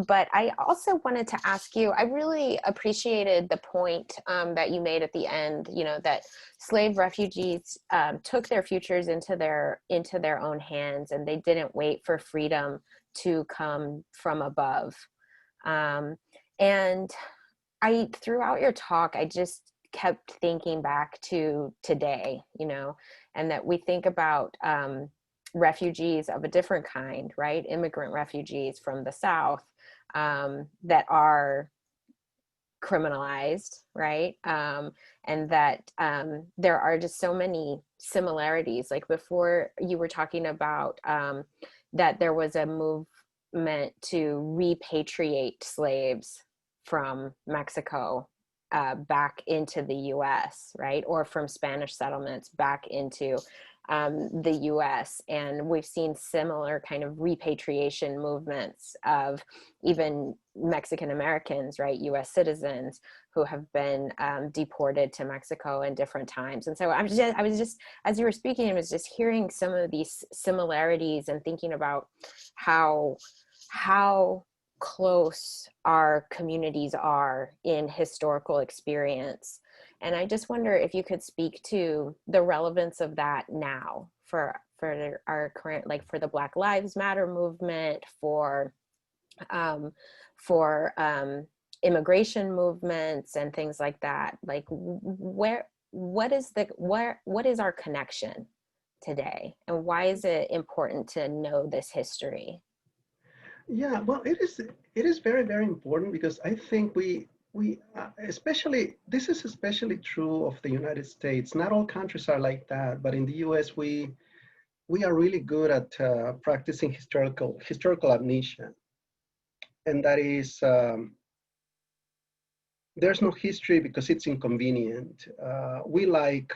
But I also wanted to ask you, I really appreciated the point that you made at the end, you know, that slave refugees took their futures into their own hands, and they didn't wait for freedom to come from above. And throughout your talk, I just kept thinking back to today, you know, and that we think about refugees of a different kind, right? Immigrant refugees from the South that are criminalized, right? And that there are just so many similarities. Like before, you were talking about that there was a movement to repatriate slaves from Mexico back into the US, right? Or from Spanish settlements back into the US. And we've seen similar kind of repatriation movements of even Mexican Americans, right? US citizens who have been deported to Mexico in different times. And so I was just, as you were speaking, I was just hearing some of these similarities and thinking about how close our communities are in historical experience. And I just wonder if you could speak to the relevance of that now for our current, like for the Black Lives Matter movement, for immigration movements and things like that. Like what is our connection today, and why is it important to know this history? Yeah, well, it is very, very important, because I think we especially, this is especially true of the United States. Not all countries are like that, but in the US, we we are really good at practicing historical amnesia. And that is, there's no history because it's inconvenient. We like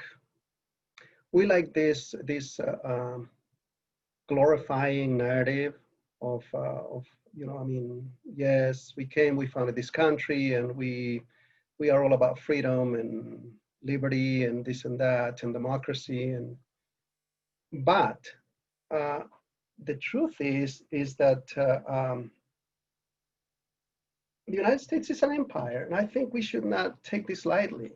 this glorifying narrative of I mean, yes, we came, we founded this country, and we are all about freedom and liberty and this and that and democracy. But the truth is that the United States is an empire, and I think we should not take this lightly.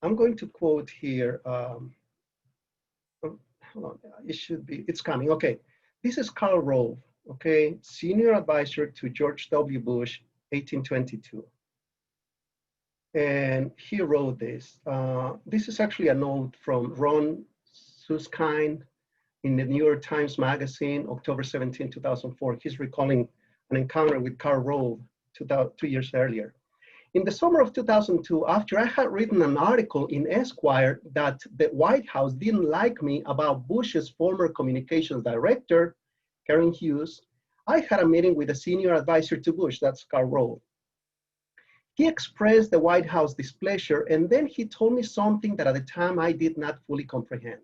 I'm going to quote here. Hold on, it's coming. Okay, this is Karl Rove, okay, senior advisor to George W. Bush, 1822. And he wrote this. This is actually a note from Ron Suskind in the New York Times Magazine, October 17, 2004. He's recalling an encounter with Karl Rove 2 years earlier. In the summer of 2002, after I had written an article in Esquire that the White House didn't like me about Bush's former communications director, Karen Hughes, I had a meeting with a senior advisor to Bush, that's Karl Rove. He expressed the White House displeasure, and then he told me something that at the time I did not fully comprehend,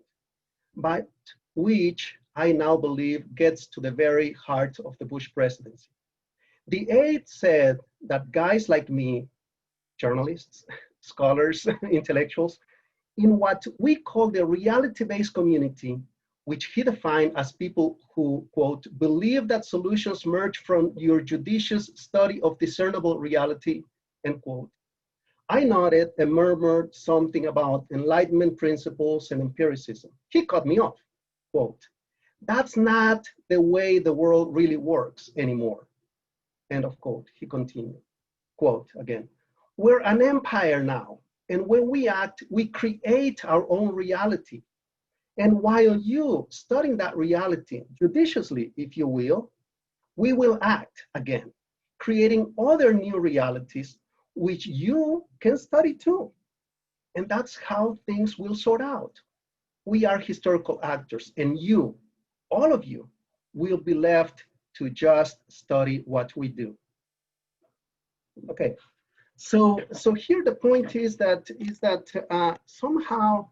but which I now believe gets to the very heart of the Bush presidency. The aide said that guys like me, journalists, scholars, intellectuals, in what we call the reality-based community, which he defined as people who, quote, believe that solutions emerge from your judicious study of discernible reality, end quote. I nodded and murmured something about Enlightenment principles and empiricism. He cut me off, quote, that's not the way the world really works anymore, end of quote. He continued, quote again, we're an empire now, and when we act, we create our own reality. And while you studying that reality judiciously, if you will, we will act again, creating other new realities which you can study too. And that's how things will sort out. We are historical actors, and you, all of you, will be left to just study what we do. Okay, so here the point is that somehow,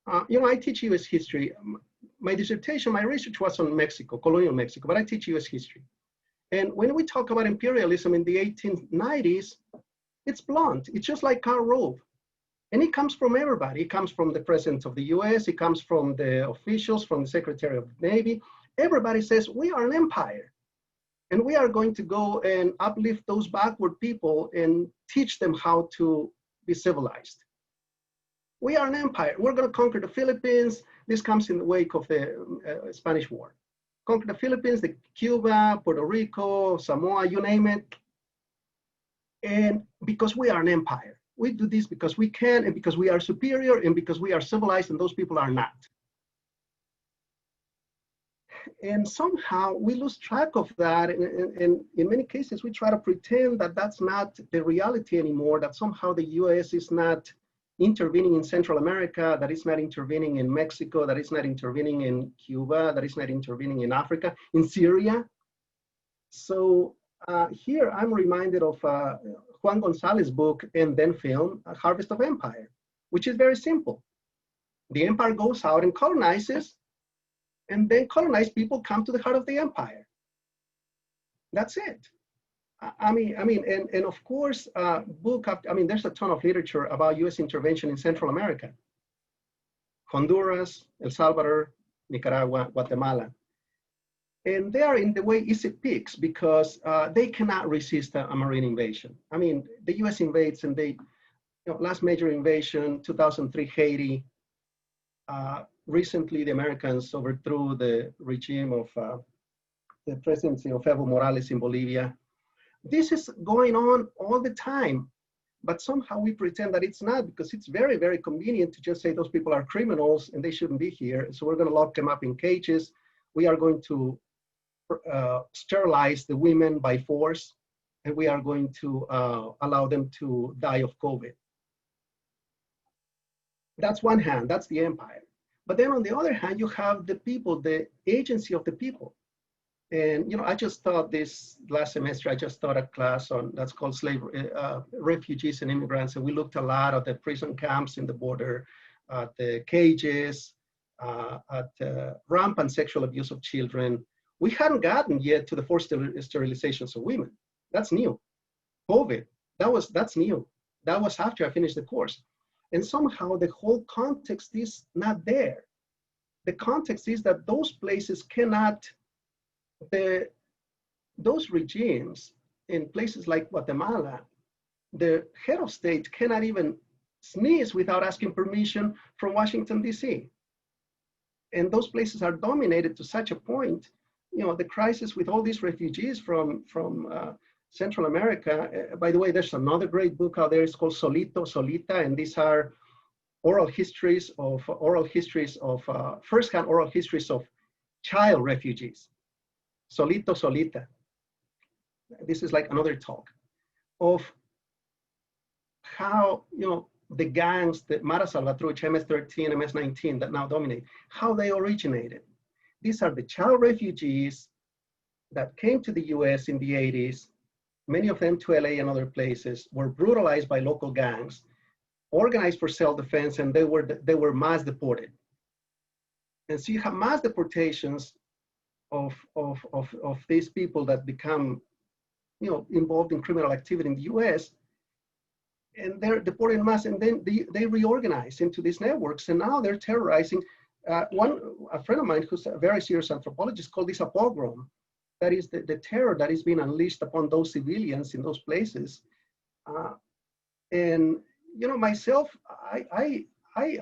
I teach U.S. history. My dissertation, my research was on Mexico, colonial Mexico, but I teach U.S. history. And when we talk about imperialism in the 1890s, it's blunt. It's just like Karl Rove. And it comes from everybody. It comes from the president of the US. It comes from the officials, from the Secretary of the Navy. Everybody says, we are an empire. And we are going to go and uplift those backward people and teach them how to be civilized. We are an empire. We're going to conquer the Philippines. This comes in the wake of the Spanish War. Conquer the Philippines, the Cuba, Puerto Rico, Samoa, you name it. And because we are an empire, we do this because we can, and because we are superior, and because we are civilized, and those people are not. And somehow we lose track of that. And in many cases, we try to pretend that that's not the reality anymore, that somehow the US is not intervening in Central America, that it's not intervening in Mexico, that it's not intervening in Cuba, that it's not intervening in Africa, in Syria. So here I'm reminded of Juan Gonzalez's book and then film, Harvest of Empire, which is very simple. The empire goes out and colonizes, and then colonized people come to the heart of the empire. That's it. And of course, there's a ton of literature about US intervention in Central America. Honduras, El Salvador, Nicaragua, Guatemala. And they are in the way easy picks because they cannot resist a marine invasion. I mean, the US invades, and last major invasion, 2003 Haiti. Recently, the Americans overthrew the regime of the presidency of Evo Morales in Bolivia. This is going on all the time, but somehow we pretend that it's not, because it's very, very convenient to just say those people are criminals and they shouldn't be here. So we're going to lock them up in cages. We are going to sterilize the women by force, and we are going to allow them to die of COVID. That's one hand, that's the empire. But then on the other hand, you have the people, the agency of the people. And I just taught this last semester. I just taught a class on that's called refugees and immigrants, and we looked a lot at the prison camps in the border, at the cages, at rampant sexual abuse of children. We hadn't gotten yet to the forced sterilizations of women. That's new. COVID, that's new. That was after I finished the course, and somehow the whole context is not there. The context is that those places cannot. Those regimes in places like Guatemala, the head of state cannot even sneeze without asking permission from Washington, D.C. And those places are dominated to such a point, the crisis with all these refugees from Central America. By the way, there's another great book out there. It's called Solito, Solita, and these are firsthand oral histories of child refugees. Solito, Solita. This is like another talk of how, the gangs, the Mara Salvatruch, MS-13, MS-19 that now dominate, how they originated. These are the child refugees that came to the US in the 80s, many of them to LA and other places, were brutalized by local gangs, organized for self-defense, and they were mass deported. And so you have mass deportations of these people that become, involved in criminal activity in the US, and they're deported in mass, and then they reorganize into these networks, and now they're terrorizing. A friend of mine who's a very serious anthropologist called this a pogrom. That is the terror that is being unleashed upon those civilians in those places. And myself, I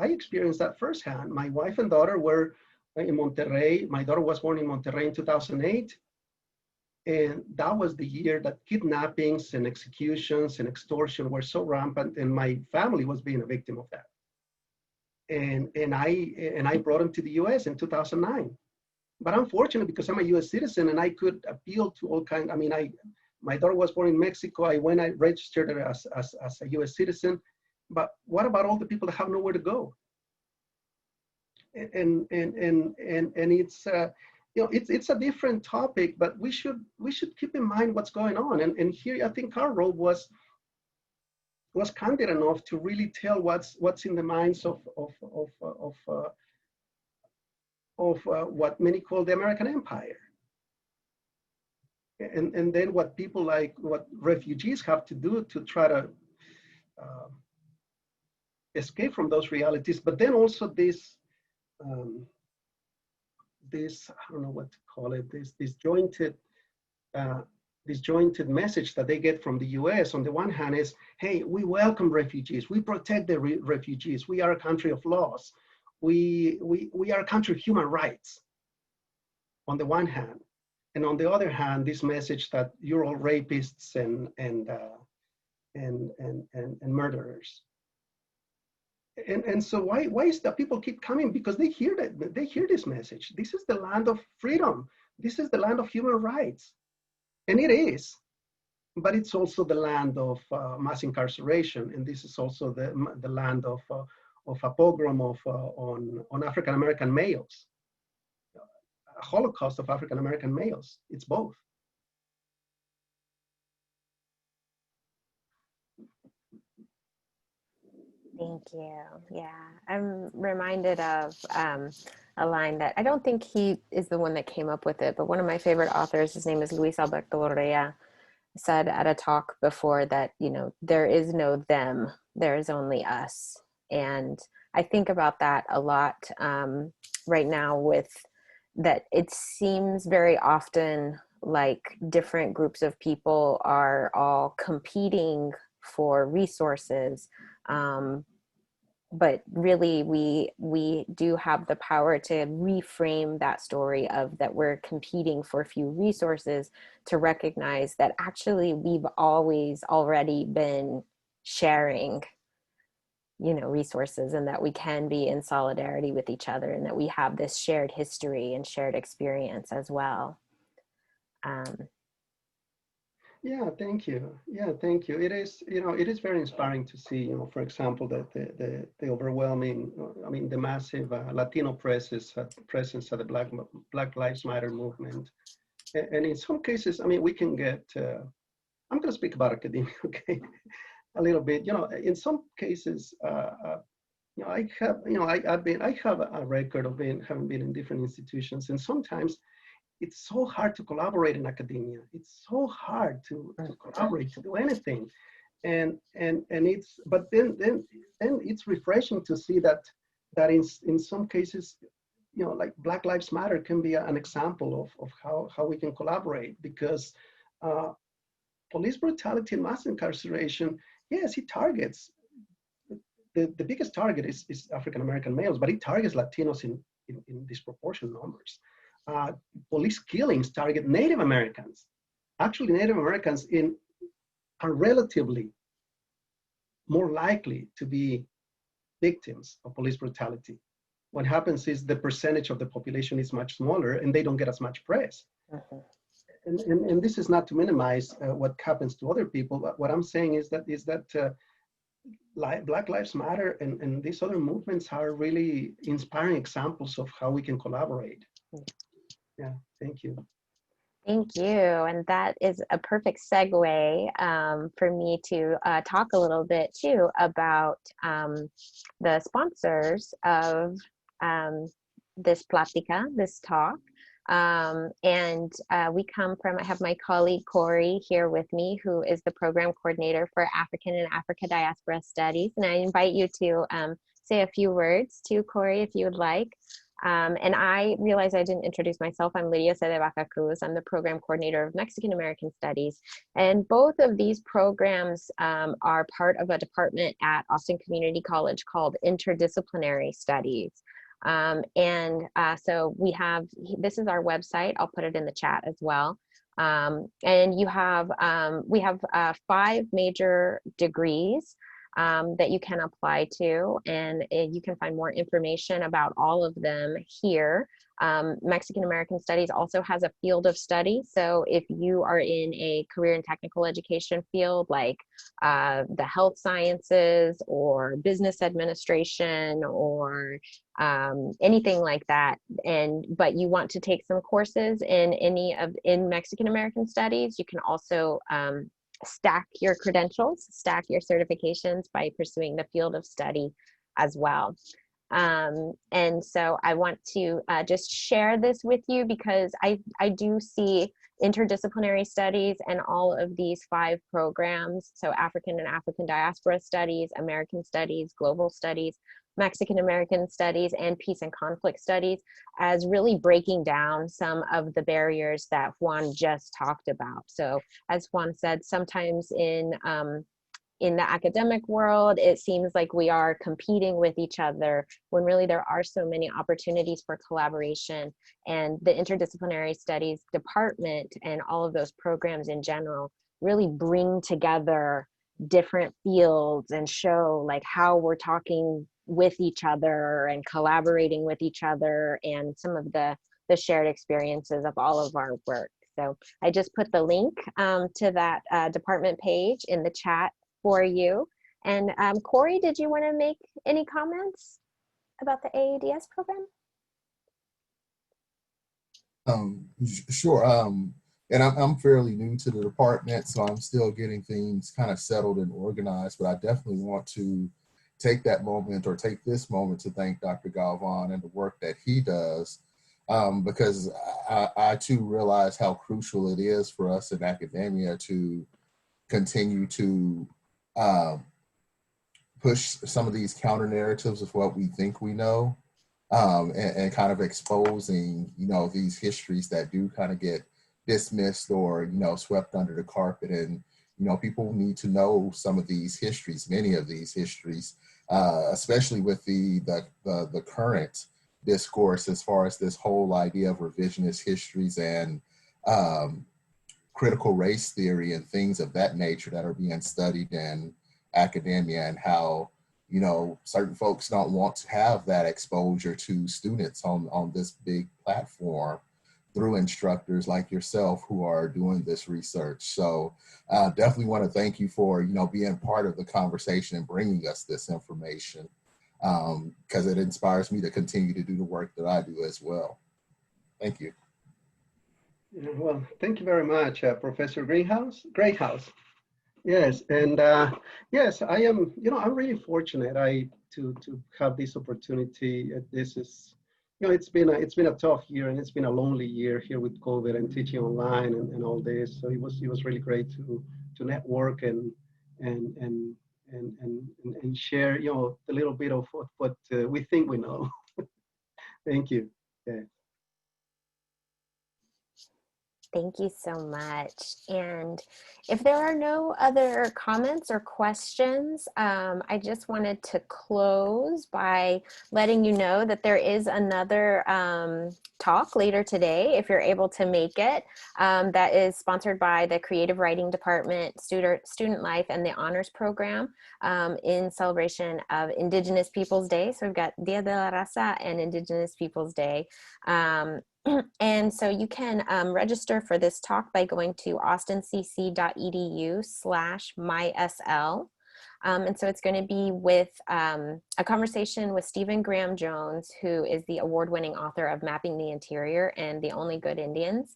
experienced that firsthand. My wife and daughter were in Monterrey. My daughter was born in Monterrey in 2008. And that was the year that kidnappings and executions and extortion were so rampant, and my family was being a victim of that. And I brought them to the US in 2009. But unfortunately, because I'm a US citizen and I could appeal to all kinds, my daughter was born in Mexico. I registered her as a US citizen. But what about all the people that have nowhere to go? And it's it's a different topic, but we should keep in mind what's going on. And here I think our role was candid enough to really tell what's in the minds of what many call the American Empire. And then what refugees have to do to try to escape from those realities, but then also this I don't know what to call it, this jointed message that they get from the US on the one hand is, hey, we welcome refugees, we protect the refugees, we are a country of laws, we are a country of human rights on the one hand, and on the other hand, this message that you're all rapists and murderers. And so why is that people keep coming? Because they hear this message. This is the land of freedom. This is the land of human rights. And it is, but it's also the land of mass incarceration. And this is also the land of a pogrom on African-American males, a Holocaust of African-American males. It's both. Thank you. Yeah, I'm reminded of a line that I don't think he is the one that came up with it, but one of my favorite authors, his name is Luis Alberto Urrea, said at a talk before that, there is no them, there is only us. And I think about that a lot right now with that. It seems very often like different groups of people are all competing for resources. But really, we do have the power to reframe that story of that we're competing for a few resources, to recognize that actually we've always already been sharing, resources, and that we can be in solidarity with each other, and that we have this shared history and shared experience as well. Yeah, thank you. Yeah, thank you. It is, it is very inspiring to see, for example, that the overwhelming, I mean, the massive Latino presence at the Black Lives Matter movement. And in some cases, I mean, we can get, I'm going to speak about academia, okay, a little bit. In some cases, I have, I have a record of having been in different institutions, and sometimes it's so hard to collaborate in academia. It's so hard to collaborate, to do anything. And it's, but then it's refreshing to see that in some cases, like Black Lives Matter can be an example of how we can collaborate, because uh, police brutality and mass incarceration, yes, it targets, the biggest target is African-American males, but it targets Latinos in disproportionate numbers. Uh, Police killings target Native Americans. Actually, Native Americans are relatively more likely to be victims of police brutality. What happens is the percentage of the population is much smaller and they don't get as much press. Mhm. And this is not to minimize what happens to other people, but what I'm saying is that Black Lives Matter and these other movements are really inspiring examples of how we can collaborate. Yeah, thank you. Thank you. And that is a perfect segue for me to talk a little bit too about the sponsors of this Plática, this talk. And we come from, I have my colleague Corey here with me, who is the program coordinator for African and Africa Diaspora Studies. And I invite you to say a few words to Corey if you would like. And I realized I didn't introduce myself. I'm Lydia Cedevaca Cruz. I'm the program coordinator of Mexican American Studies. And both of these programs are part of a department at Austin Community College called Interdisciplinary Studies. So we have, this is our website. I'll put it in the chat as well. And you have, we have 5 major degrees that you can apply to, and you can find more information about all of them here. Mexican American Studies also has a field of study. So if you are in a career and technical education field like the health sciences or business administration or anything like that, but you want to take some courses in Mexican American Studies, you can also stack your credentials, stack your certifications by pursuing the field of study as well. And so I want to just share this with you because I do see interdisciplinary studies and all of these 5 programs, so African and African Diaspora Studies, American Studies, Global Studies, Mexican American Studies, and Peace and Conflict Studies, as really breaking down some of the barriers that Juan just talked about. So as Juan said, sometimes in the academic world, it seems like we are competing with each other when really there are so many opportunities for collaboration. And the Interdisciplinary Studies Department and all of those programs in general really bring together different fields and show like how we're talking with each other and collaborating with each other and some of the shared experiences of all of our work. So I just put the link to that department page in the chat for you. And Corey, did you want to make any comments about the AADS program? Sure. And I'm fairly new to the department, so I'm still getting things kind of settled and organized, but I definitely want to take this moment to thank Dr. Galván and the work that he does, because I too realize how crucial it is for us in academia to continue to push some of these counter narratives of what we think we know, and kind of exposing, these histories that do kind of get dismissed or, swept under the carpet. And, people need to know some of these histories, many of these histories, especially with the current discourse as far as this whole idea of revisionist histories and critical race theory and things of that nature that are being studied in academia, and how, certain folks don't want to have that exposure to students on this big platform. through instructors like yourself who are doing this research. So definitely want to thank you for, being part of the conversation and bringing us this information, because it inspires me to continue to do the work that I do as well. Thank you. Yeah, well, thank you very much, Professor Greathouse. Yes, and yes, I am. I'm really fortunate to have this opportunity. This is, it's been a tough year, and it's been a lonely year here with COVID and teaching online and all this. So it was really great to network and share, a little bit of what we think we know. Thank you. Yeah. Thank you so much. And if there are no other comments or questions, I just wanted to close by letting you know that there is another talk later today, if you're able to make it, that is sponsored by the Creative Writing Department, Student Life, and the Honors Program in celebration of Indigenous Peoples Day. So we've got Dia de la Raza and Indigenous Peoples Day. And so you can register for this talk by going to austincc.edu/mysl. And so it's going to be with a conversation with Stephen Graham Jones, who is the award-winning author of Mapping the Interior and The Only Good Indians,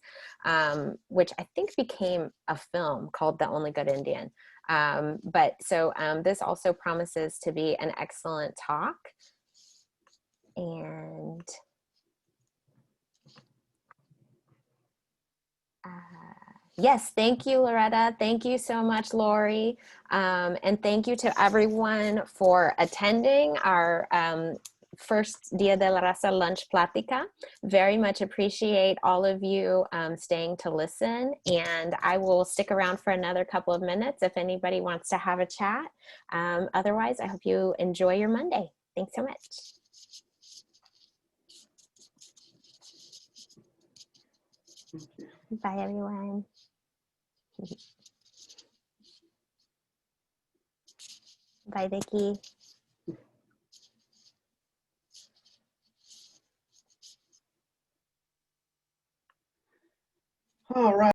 which I think became a film called The Only Good Indian. But so this also promises to be an excellent talk. And yes, thank you, Loretta. Thank you so much, Lori. And thank you to everyone for attending our first Dia de la Raza lunch Plática. Very much appreciate all of you staying to listen. And I will stick around for another couple of minutes if anybody wants to have a chat. Otherwise, I hope you enjoy your Monday. Thanks so much. Bye, everyone. Bye, Vicki. All right.